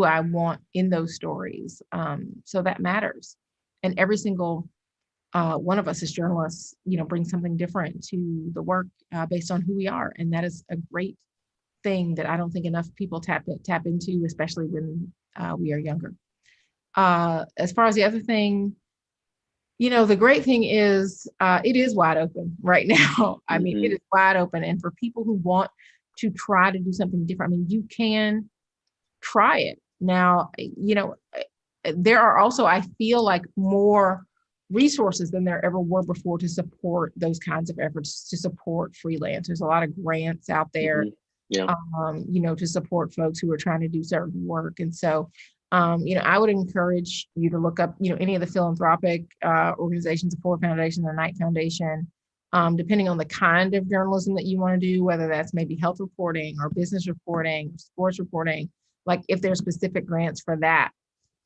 I want in those stories. So that matters. And every single one of us as journalists, brings something different to the work based on who we are. And that is a great thing that I don't think enough people tap into, especially when we are younger. As far as the other thing, the great thing is it is wide open right now. I mean, it is wide open. And for people who want to try to do something different, I mean, you can try it. Now, there are also, I feel like, more resources than there ever were before to support those kinds of efforts, to support freelance. There's a lot of grants out there, to support folks who are trying to do certain work. And so, I would encourage you to look up, any of the philanthropic organizations, the Ford Foundation, the Knight Foundation, depending on the kind of journalism that you want to do, whether that's maybe health reporting or business reporting, sports reporting, like if there's specific grants for that.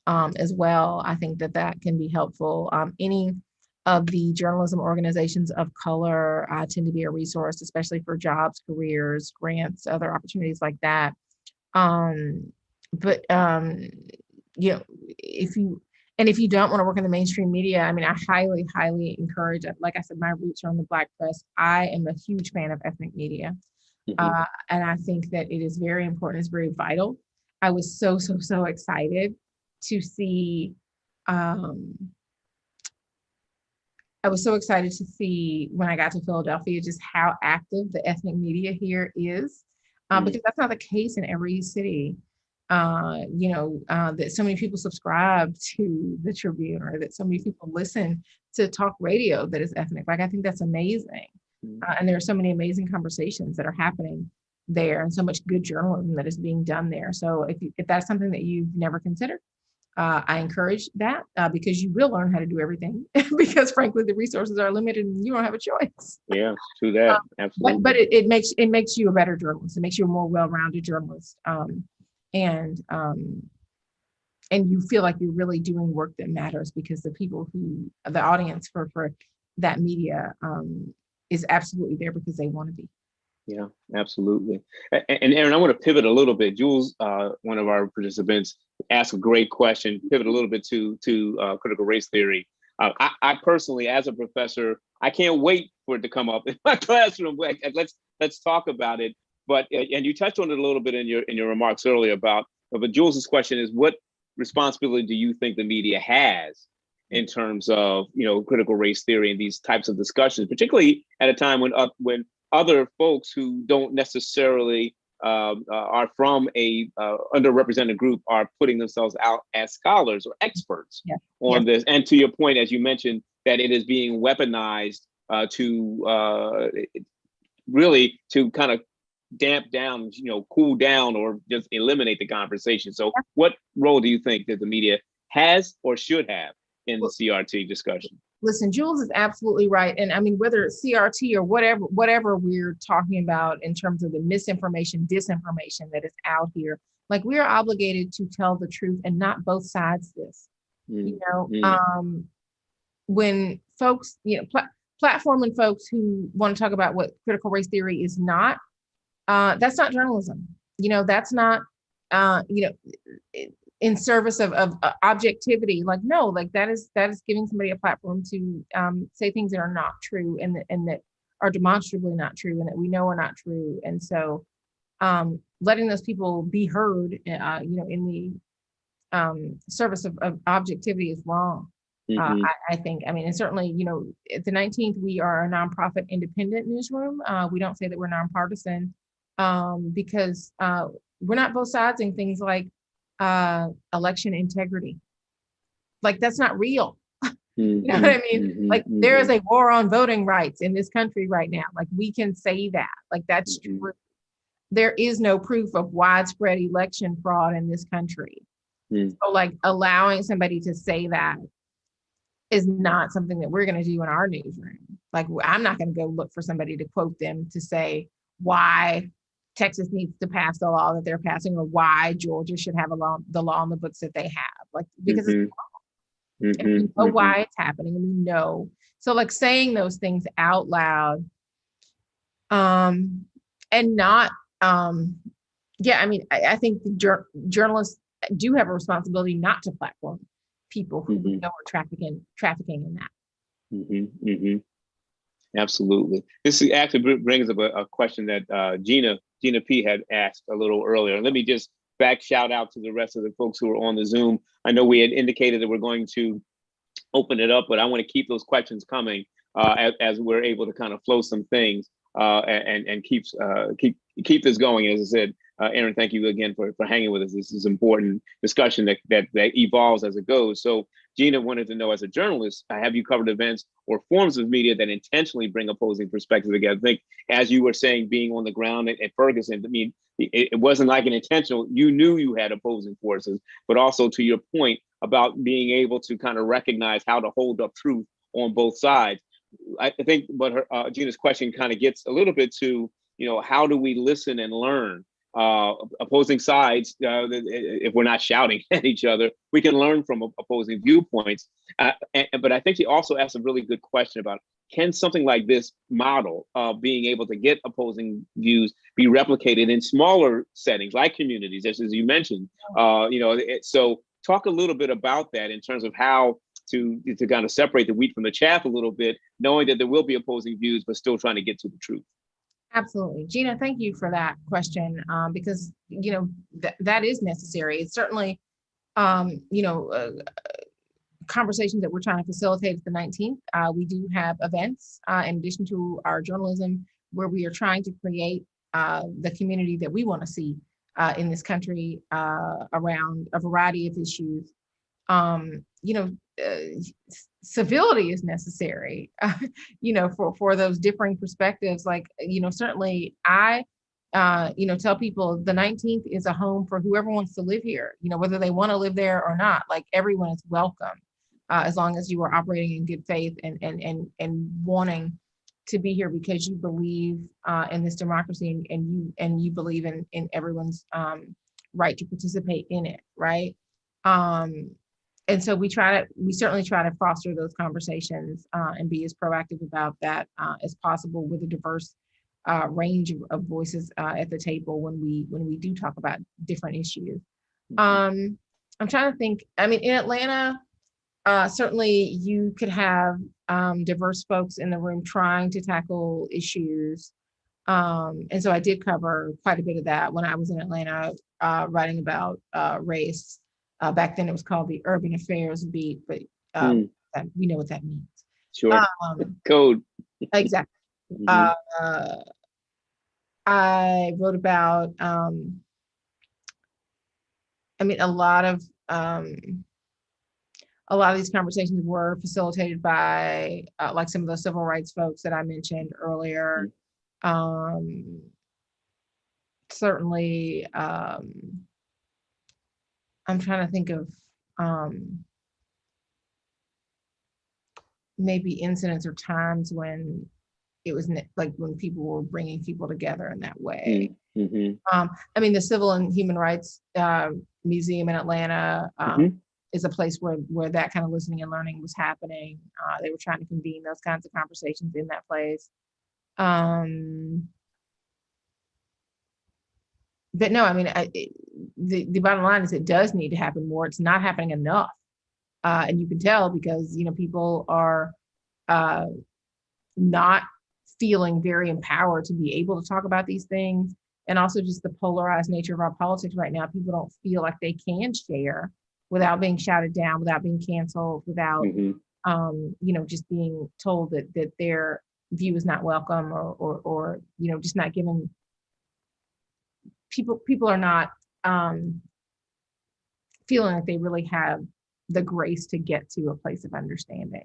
As well, I think that can be helpful. Any of the journalism organizations of color tend to be a resource, especially for jobs, careers, grants, other opportunities like that. If you don't want to work in the mainstream media, I mean, I highly, highly encourage. Like I said, my roots are in the Black press. I am a huge fan of ethnic media, and I think that it is very important. It's very vital. I was so excited to see, I was so excited to see when I got to Philadelphia just how active the ethnic media here is, because that's not the case in every city. That so many people subscribe to the Tribune, or that so many people listen to talk radio that is ethnic. Like, I think that's amazing. And there are so many amazing conversations that are happening there, and so much good journalism that is being done there. So if that's something that you've never considered, I encourage that because you will learn how to do everything because frankly, the resources are limited and you don't have a choice. Yeah, true that. Absolutely. But it makes you a better journalist. It makes you a more well-rounded journalist. And you feel like you're really doing work that matters because the audience for that media is absolutely there because they want to be. Yeah, absolutely. And Aaron, I want to pivot a little bit. Jules, one of our participants, asked a great question, pivot a little bit to critical race theory. I personally, as a professor, I can't wait for it to come up in my classroom. Let's talk about it. But and you touched on it a little bit in your remarks earlier about. But Jules's question is, what responsibility do you think the media has in terms of critical race theory and these types of discussions, particularly at a time when other folks who don't necessarily are from a underrepresented group are putting themselves out as scholars or experts on this. And to your point, as you mentioned, that it is being weaponized to really to kind of damp down, cool down, or just eliminate the conversation. So what role do you think that the media has or should have in the CRT discussion? Listen, Jules is absolutely right. And I mean, whether it's CRT or whatever we're talking about in terms of the misinformation, disinformation that is out here, like, we are obligated to tell the truth and not both sides this. When folks, platforming folks who want to talk about what critical race theory is not, that's not journalism. That's not, in service of objectivity. Like, no, like that is giving somebody a platform to say things that are not true and that are demonstrably not true and that we know are not true. And so letting those people be heard, in the service of objectivity is wrong. I think. I mean, and certainly, at the 19th, we are a nonprofit independent newsroom. We don't say that we're nonpartisan because we're not both sides in things like election integrity. Like, that's not real. You know what I mean? Like, there is a war on voting rights in this country right now. Like, we can say that. Like, that's true. There is no proof of widespread election fraud in this country. So, like, allowing somebody to say that is not something that we're going to do in our newsroom. Like, I'm not going to go look for somebody to quote them to say why Texas needs to pass the law that they're passing, or why Georgia should have the law in the books that they have. Like, because it's wrong. And we know why it's happening, and we know. So, like, saying those things out loud, and not, I mean, I think the journalists do have a responsibility not to platform people who we know are trafficking in that. Absolutely. This actually brings up a question that Gina P had asked a little earlier. Let me just shout out to the rest of the folks who are on the Zoom. I know we had indicated that we're going to open it up, but I want to keep those questions coming as we're able to kind of flow some things and keep this going. As I said, Aaron, thank you again for hanging with us. This is important discussion that evolves as it goes. So Gina wanted to know, as a journalist, have you covered events or forms of media that intentionally bring opposing perspectives together? I think, as you were saying, being on the ground at Ferguson, I mean, it wasn't like an intentional, you knew you had opposing forces, but also to your point about being able to kind of recognize how to hold up truth on both sides. I think what Gina's question kind of gets a little bit to, how do we listen and learn? Opposing sides, if we're not shouting at each other, we can learn from opposing viewpoints. But I think she also asked a really good question about, can something like this model of being able to get opposing views be replicated in smaller settings like communities, as you mentioned? So talk a little bit about that in terms of how to kind of separate the wheat from the chaff a little bit, knowing that there will be opposing views, but still trying to get to the truth. Absolutely. Gina, thank you for that question, because, that is necessary. It's certainly, conversations that we're trying to facilitate at the 19th. We do have events, in addition to our journalism, where we are trying to create the community that we want to see in this country around a variety of issues. Civility is necessary, for those differing perspectives. Like, certainly I, tell people the 19th is a home for whoever wants to live here, whether they want to live there or not. Like, everyone is welcome, as long as you are operating in good faith and wanting to be here because you believe in this democracy and you believe in everyone's right to participate in it, right? And so we certainly try to foster those conversations and be as proactive about that as possible, with a diverse range of voices at the table when we do talk about different issues. I'm trying to think. I mean, in Atlanta, certainly you could have diverse folks in the room trying to tackle issues And so I did cover quite a bit of that when I was in Atlanta, writing about race. Back then it was called the Urban Affairs Beat, but we know what that means. Sure. Code. Exactly. Mhm. I wrote about, a lot of these conversations were facilitated by like some of the civil rights folks that I mentioned earlier. Certainly, I'm trying to think of maybe incidents or times when it was like when people were bringing people together in that way. The Civil and Human Rights Museum in Atlanta is a place where that kind of listening and learning was happening. They were trying to convene those kinds of conversations in that place. But no, the bottom line is it does need to happen more. It's not happening enough. And you can tell because, people are not feeling very empowered to be able to talk about these things. And also just the polarized nature of our politics right now. People don't feel like they can share without being shouted down, without being canceled, without, just being told that their view is not welcome or just not given. People are not feeling like they really have the grace to get to a place of understanding.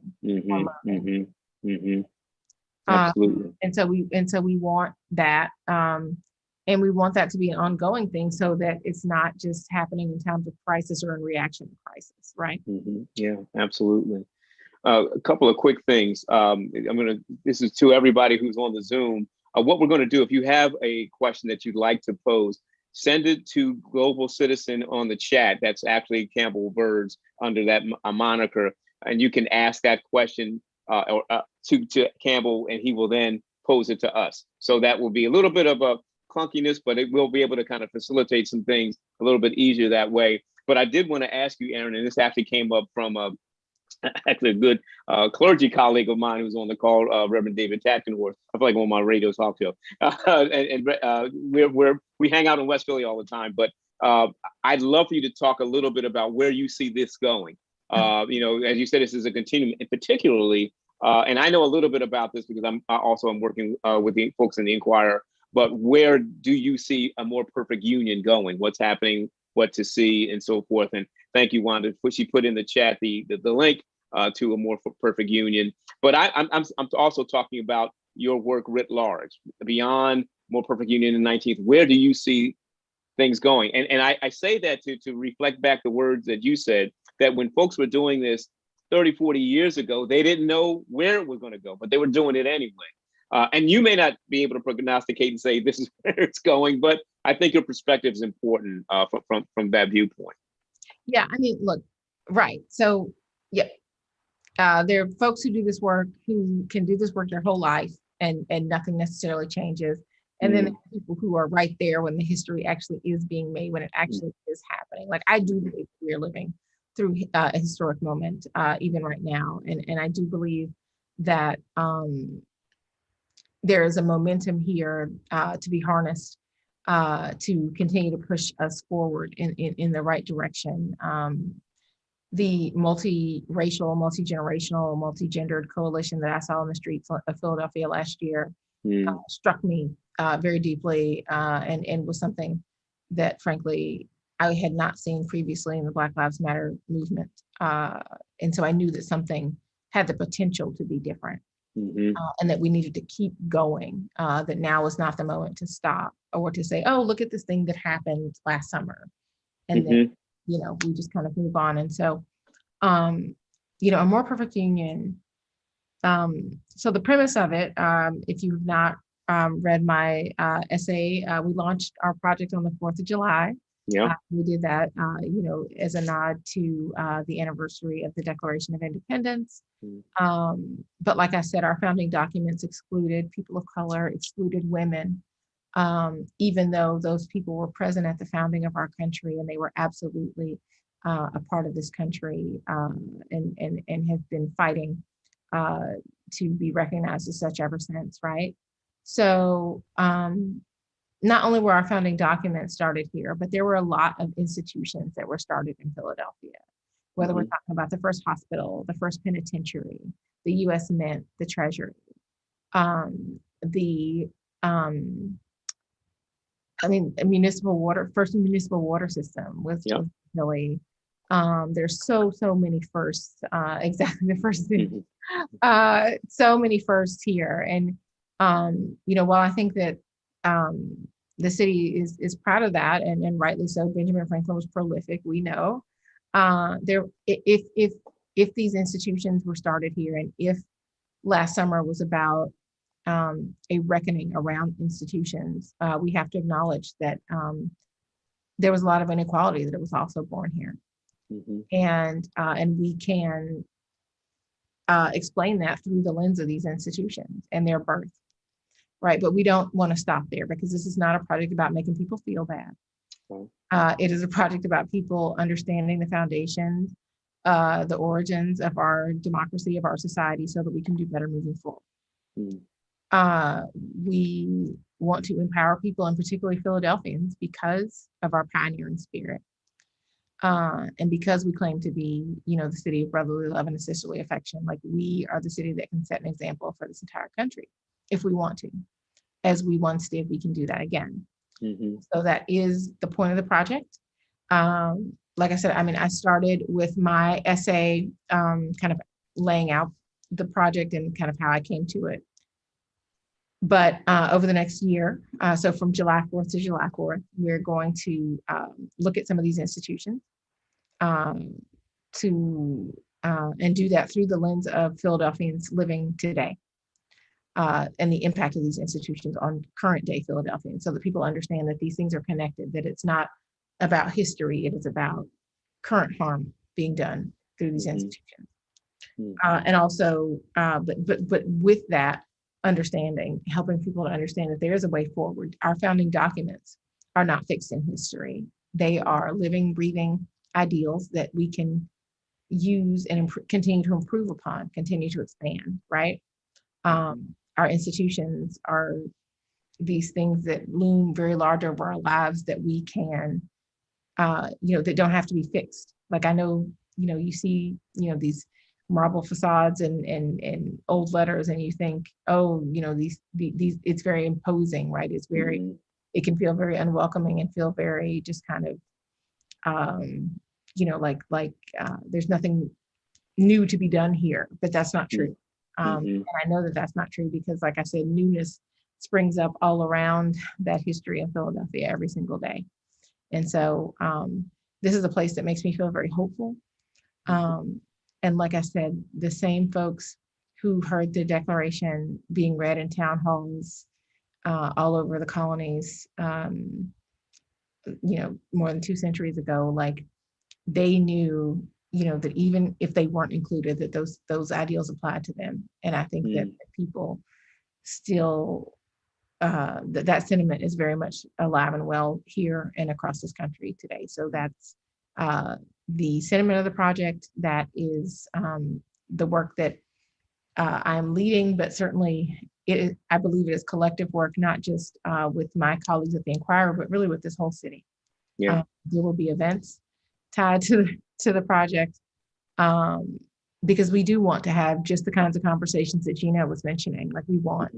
Absolutely. And so we want that, and we want that to be an ongoing thing, so that it's not just happening in times of crisis or in reaction to crisis, right? Yeah, absolutely. A couple of quick things. This is to everybody who's on the Zoom. What we're going to do, if you have a question that you'd like to pose, send it to Global Citizen on the chat. That's actually Campbell Birds under that moniker. And you can ask that question to Campbell, and he will then pose it to us. So that will be a little bit of a clunkiness, but it will be able to kind of facilitate some things a little bit easier that way. But I did want to ask you, Aaron, and this actually came up from actually a good clergy colleague of mine who's on the call, Reverend David Tatkenworth. I feel like I'm on my radio talk show. We hang out in West Philly all the time, but I'd love for you to talk a little bit about where you see this going. As you said, this is a continuum, and particularly, and I know a little bit about this because I'm working with the folks in the Inquirer, but where do you see a more perfect union going? What's happening, what to see, and so forth. And thank you, Wanda. She put in the chat the link to a more perfect union. But I'm also talking about your work writ large, beyond more perfect union in the 19th. Where do you see things going? And I say that to reflect back the words that you said, that when folks were doing this 30, 40 years ago, they didn't know where it was going to go, but they were doing it anyway. And you may not be able to prognosticate and say this is where it's going, but I think your perspective is important from that viewpoint. Yeah, look, right. So, yeah, there are folks who do this work who can do this work their whole life and nothing necessarily changes. And then there are people who are right there when the history actually is being made, when it actually is happening. Like, I do believe we're living through a historic moment, even right now. And I do believe that there is a momentum here to be harnessed to continue to push us forward in the right direction. The multi-racial, multi-generational, multi-gendered coalition that I saw in the streets of Philadelphia last year struck me very deeply, and was something that, frankly, I had not seen previously in the Black Lives Matter movement. And so I knew that something had the potential to be different. And that we needed to keep going, that now is not the moment to stop or to say, oh, look at this thing that happened last summer. And then, we just kind of move on. And so, a more perfect union. So the premise of it, if you've not read my essay, we launched our project on the 4th of July. Yeah, we did that, as a nod to the anniversary of the Declaration of Independence. But like I said, our founding documents excluded people of color, excluded women, even though those people were present at the founding of our country, and they were absolutely a part of this country, and have been fighting to be recognized as such ever since, right? So not only were our founding documents started here, but there were a lot of institutions that were started in Philadelphia, whether we're talking about the first hospital, the first penitentiary, the US Mint, the Treasury, a municipal water, first municipal water system was Philly. There's so many firsts, exactly the first thing. So many firsts here. And, while I think that the city is proud of that, and rightly so, Benjamin Franklin was prolific, we know. If these institutions were started here, and if last summer was about a reckoning around institutions, we have to acknowledge that there was a lot of inequality, that it was also born here. And we can explain that through the lens of these institutions and their birth, right? But we don't want to stop there, because this is not a project about making people feel bad. It is a project about people understanding the foundations, the origins of our democracy, of our society, so that we can do better moving forward. We want to empower people, and particularly Philadelphians, because of our pioneering spirit. And because we claim to be, the city of brotherly love and sisterly affection. Like, we are the city that can set an example for this entire country if we want to. As we once did, we can do that again. So that is the point of the project. Like I said, I started with my essay, kind of laying out the project and kind of how I came to it. But over the next year, so from July 4th to July 4th, we're going to look at some of these institutions and do that through the lens of Philadelphians living today, and the impact of these institutions on current day Philadelphians, so that people understand that these things are connected, that it's not about history, it is about current harm being done through these institutions. And also, but with that understanding, helping people to understand that there is a way forward. Our founding documents are not fixed in history. They are living, breathing ideals that we can use and continue to improve upon, continue to expand, right? Our institutions are these things that loom very large over our lives, that we can, that don't have to be fixed. Like, I know, you see, these marble facades and old letters, and you think, oh, these it's very imposing, right? It's very, it can feel very unwelcoming and feel very just kind of, there's nothing new to be done here, but that's not true. And I know that that's not true, because, like I said, newness springs up all around that history in Philadelphia every single day. And so this is a place that makes me feel very hopeful. And like I said, the same folks who heard the Declaration being read in town halls all over the colonies, more than 2 centuries ago, like, they knew, that even if they weren't included, that those ideals applied to them. And I think that people still, that sentiment is very much alive and well here and across this country today. So that's the sentiment of the project. That is the work that I'm leading, but certainly I believe it is collective work, not just with my colleagues at the Inquirer, but really with this whole city. There will be events tied to the project, because we do want to have just the kinds of conversations that Gina was mentioning. Like, we want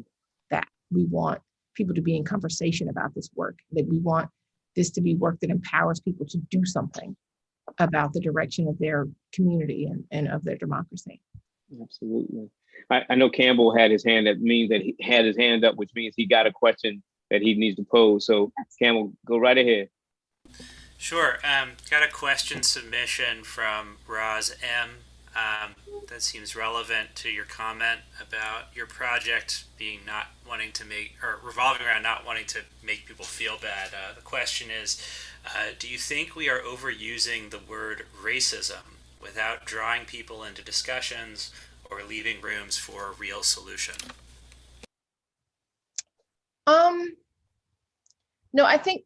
that. We want people to be in conversation about this work, that we want this to be work that empowers people to do something about the direction of their community and of their democracy. Absolutely. I know Campbell had his hand. That means that he had his hand up, which means he got a question that he needs to pose. So Campbell, go right ahead. Sure. Got a question submission from Roz M. That seems relevant to your comment about your project being not wanting to make, or revolving around not wanting to make people feel bad. The question is, do you think we are overusing the word racism without drawing people into discussions or leaving rooms for a real solution? No, I think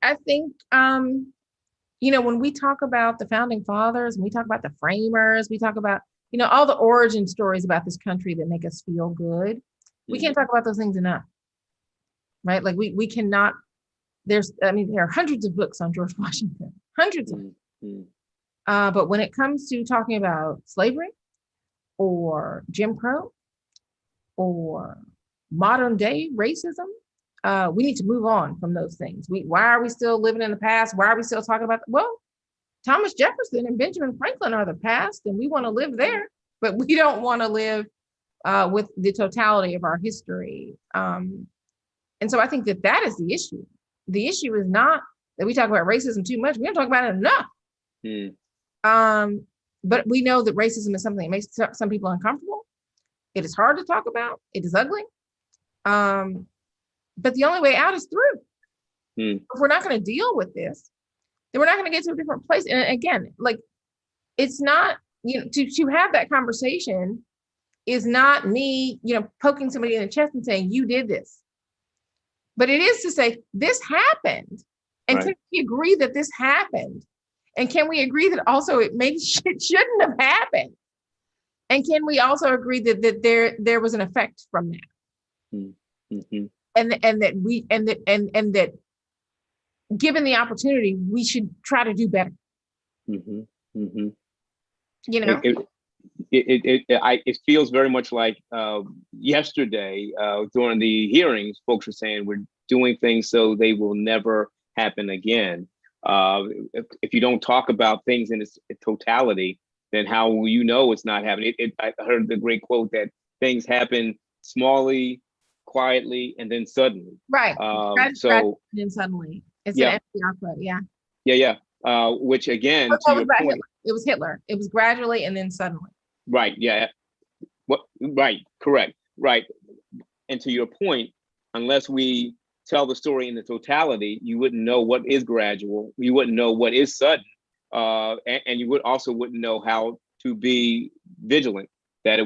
when we talk about the founding fathers, and we talk about the framers, we talk about, all the origin stories about this country that make us feel good. We can't talk about those things enough. right? Like we cannot, there are hundreds of books on George Washington, hundreds of them. But when it comes to talking about slavery or Jim Crow or modern day racism, we need to move on from those things. Why are we still living in the past? Why are we still talking about, well, Thomas Jefferson and Benjamin Franklin are the past and we want to live there, but we don't want to live with the totality of our history. And so I think that is the issue. The issue is not that we talk about racism too much. We don't talk about it enough. But we know that racism is something that makes some people uncomfortable. It is hard to talk about. It is ugly. But the only way out is through. If we're not going to deal with this, then we're not going to get to a different place. And again, like, it's not, to have that conversation is not me, poking somebody in the chest and saying, you did this. But it is to say, this happened. And can we agree that this happened? And can we agree that also it shouldn't have happened? And can we also agree that there was an effect from that? And that given the opportunity, we should try to do better. It feels very much like yesterday during the hearings, folks were saying we're doing things so they will never happen again. If you don't talk about things in its totality, then how will you know it's not happening? I heard the great quote that things happen smallly, quietly, and then suddenly. Right. So then suddenly, it's an FDR quote. Yeah. Which again, to your point, it was Hitler. It was gradually and then suddenly. Right. Yeah. Right. Correct. Right. And to your point, unless we tell the story in the totality, you wouldn't know what is gradual. You wouldn't know what is sudden, and you wouldn't know how to be vigilant that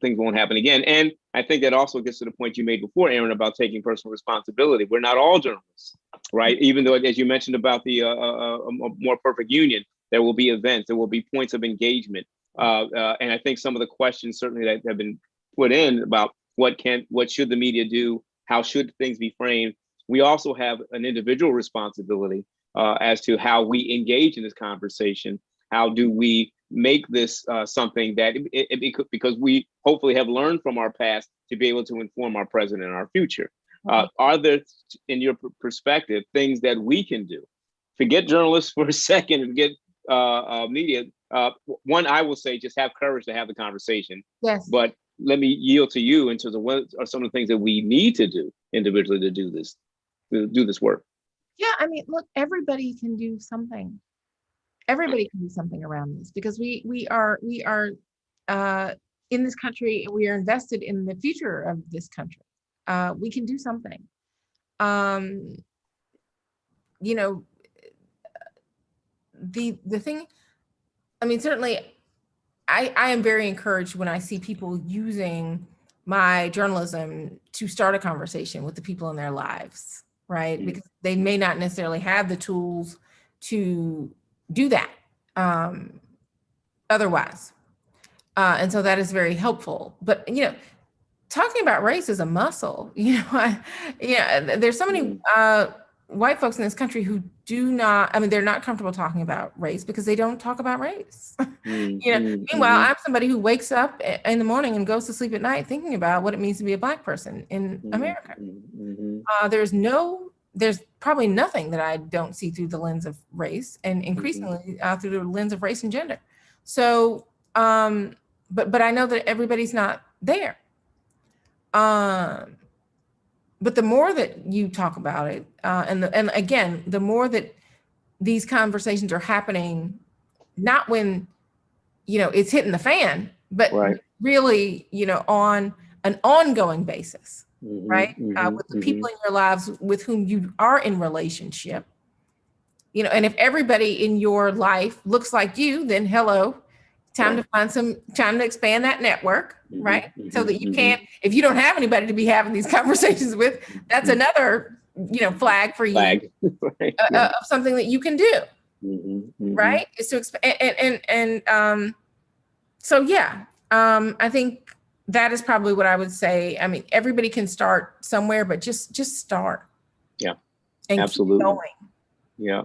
things won't happen again. And I think that also gets to the point you made before, Aaron, about taking personal responsibility. We're not all journalists, right? Even though, as you mentioned about the a more perfect union, there will be events, there will be points of engagement, and I think some of the questions certainly that have been put in about what should the media do, how should things be framed. We also have an individual responsibility as to how we engage in this conversation. How do we make this something that because we hopefully have learned from our past to be able to inform our present and our future. Are there, in your perspective, things that we can do? Forget journalists for a second and forget media. One, I will say, just have courage to have the conversation. Yes. But let me yield to you in terms of what are some of the things that we need to do individually to do this work. Yeah, I mean, look, everybody can do something. Everybody can do something around this because we are in this country and we are invested in the future of this country. We can do something. The thing, I mean, certainly I am very encouraged when I see people using my journalism to start a conversation with the people in their lives, right? Because they may not necessarily have the tools to do that otherwise. And so that is very helpful. But, talking about race is a muscle. There's so many white folks in this country who they're not comfortable talking about race because they don't talk about race. Meanwhile, I'm somebody who wakes up in the morning and goes to sleep at night thinking about what it means to be a Black person in America. There's probably nothing that I don't see through the lens of race, and increasingly through the lens of race and gender. So, but I know that everybody's not there. But the more that you talk about it, and again, the more that these conversations are happening, not when, it's hitting the fan, but really, on an ongoing basis, right? With the people in your lives with whom you are in relationship, and if everybody in your life looks like you, then hello, time to expand that network, right? So that you can't, if you don't have anybody to be having these conversations with, that's another, flag for you of something that you can do, right? Is to expand, so yeah, I think that is probably what I would say. I mean, everybody can start somewhere, but just start. Yeah, and absolutely. Keep going. Yeah.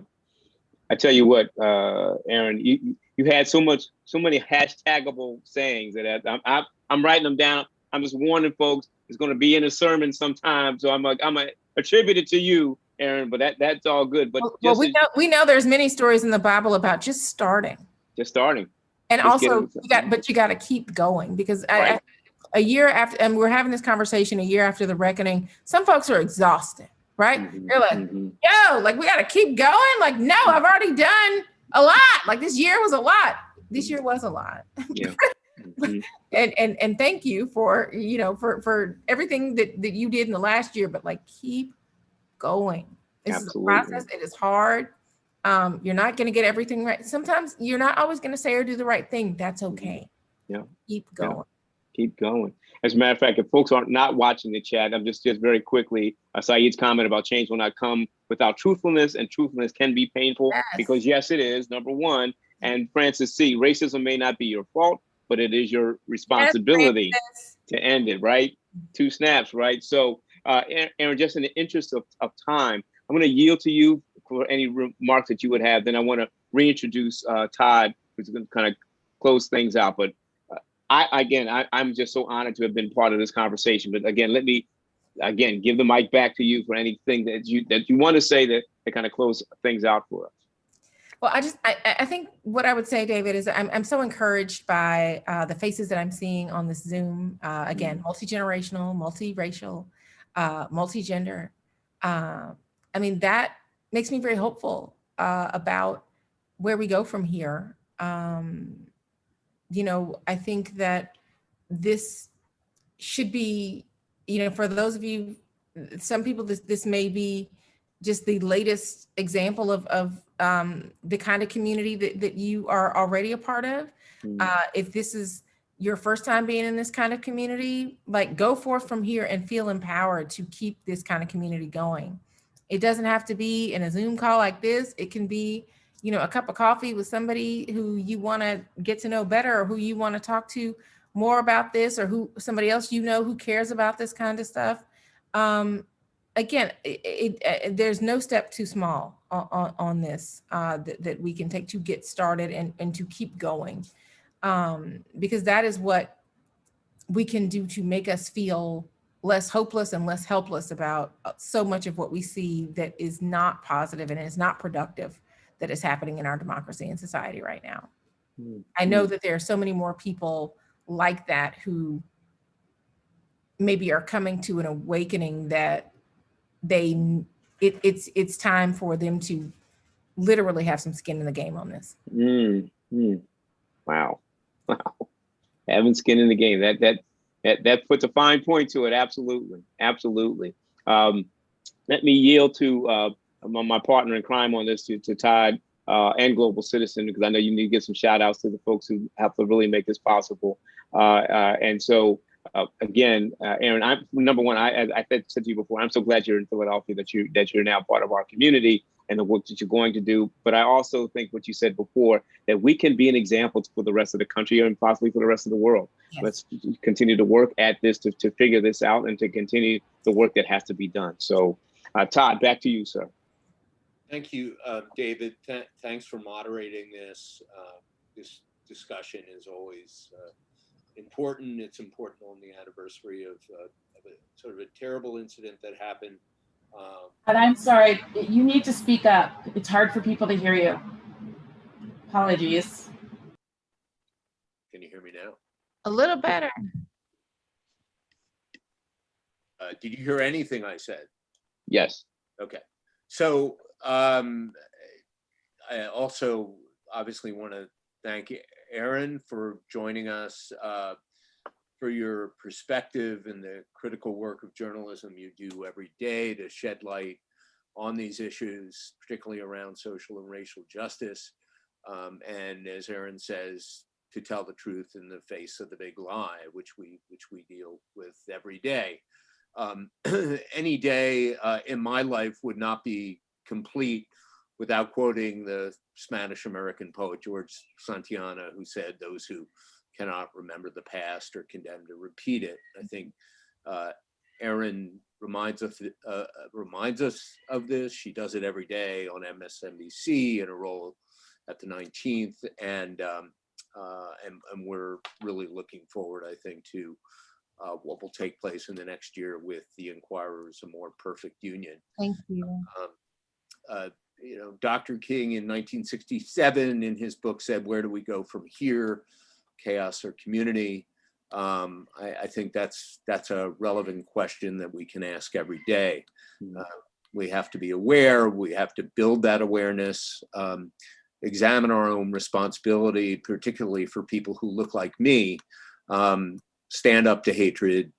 I tell you what, Aaron, you had so many hashtagable sayings that I'm writing them down. I'm just warning folks, it's going to be in a sermon sometime. So I'm gonna attribute it to you, Aaron, but that's all good. But well, we know there's many stories in the Bible about just starting. Just starting. And just also you got to keep going, because right. a year after, and we're having this conversation a year after the reckoning, some folks are exhausted, right? Mm-hmm. They're like, yo, like we got to keep going. Like, no, I've already done a lot. Like this year was a lot. This year was a lot. Yeah. and thank you for, for everything that you did in the last year, but like keep going. This Absolutely. is a process. It is hard. You're not going to get everything right. Sometimes you're not always going to say or do the right thing. That's okay. Yeah. Keep going. Yeah. Keep going. As a matter of fact, if folks are not watching the chat, I'm just very quickly, Saeed's comment about change will not come without truthfulness, and truthfulness can be painful, because yes, it is, number one. And Francis C., racism may not be your fault, but it is your responsibility to end it, right? 2 snaps, right? So, Aaron, just in the interest of time, I'm going to yield to you for any remarks that you would have. Then I want to reintroduce Todd, who's going to kind of close things out. But I'm just so honored to have been part of this conversation. But again, let me give the mic back to you for anything that you want to say that kind of close things out for us. Well, I think what I would say, David, is I'm so encouraged by the faces that I'm seeing on this Zoom. Again, multi-generational, multi-racial, multi-gender. I mean, that makes me very hopeful about where we go from here. I think that this should be, for those of you, some people, this may be just the latest example of the kind of community that you are already a part of. If this is your first time being in this kind of community, like go forth from here and feel empowered to keep this kind of community going. It doesn't have to be in a Zoom call like this. It can be, a cup of coffee with somebody who you want to get to know better, or who you want to talk to more about this, or who somebody else who cares about this kind of stuff. Again, there's no step too small on this that we can take to get started and to keep going, because that is what we can do to make us feel less hopeless and less helpless about so much of what we see that is not positive and is not productive that is happening in our democracy and society right now. I know that there are so many more people like that who maybe are coming to an awakening that it's time for them to literally have some skin in the game on this. Wow. Having skin in the game. That puts a fine point to it. Absolutely. Let me yield to my partner in crime on this, to Todd and Global Citizen, because I know you need to give some shout outs to the folks who have to really make this possible. And so, again, Aaron, number one, I said to you before, I'm so glad you're in Philadelphia, that you're now part of our community and the work that you're going to do. But I also think what you said before, that we can be an example for the rest of the country and possibly for the rest of the world. Yes. Let's continue to work at this to figure this out and to continue the work that has to be done. So, Todd, back to you, sir. Thank you, David. Thanks for moderating this. This discussion is always important. It's important on the anniversary of a sort of a terrible incident that happened. And I'm sorry, you need to speak up. It's hard for people to hear you. Apologies. Can you hear me now? A little better. Did you hear anything I said? Yes. Okay. So I also obviously want to thank Aaron for joining us, for your perspective and the critical work of journalism you do every day to shed light on these issues, particularly around social and racial justice. And as Aaron says, to tell the truth in the face of the big lie, which we deal with every day. Any day in my life would not be complete without quoting the Spanish American poet George Santayana, who said, "Those who cannot remember the past or condemn to repeat it. I think Erin reminds us of this. She does it every day on MSNBC in a role at the 19th, and we're really looking forward, I think, to what will take place in the next year with the Inquirer's A More Perfect Union. Thank you. You know, Dr. King in 1967 in his book said, "Where do we go from here? Chaos or community?" I think that's a relevant question that we can ask every day. We have to be aware. We have to build that awareness, examine our own responsibility, particularly for people who look like me, stand up to hatred,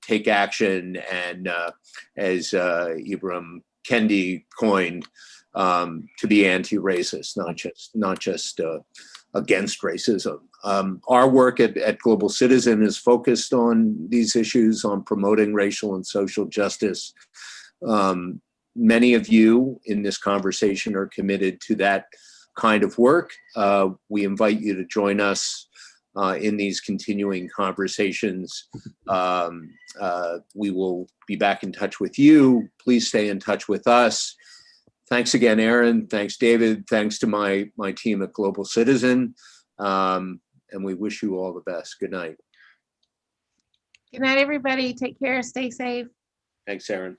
take action, and as Ibram Kendi coined, to be anti-racist, not just against racism. Our work at Global Citizen is focused on these issues, on promoting racial and social justice. Many of you in this conversation are committed to that kind of work. We invite you to join us in these continuing conversations. We will be back in touch with you. Please stay in touch with us. Thanks again, Erin. Thanks, David. Thanks to my team at Global Citizen. And we wish you all the best. Good night. Good night, everybody. Take care. Stay safe. Thanks, Erin.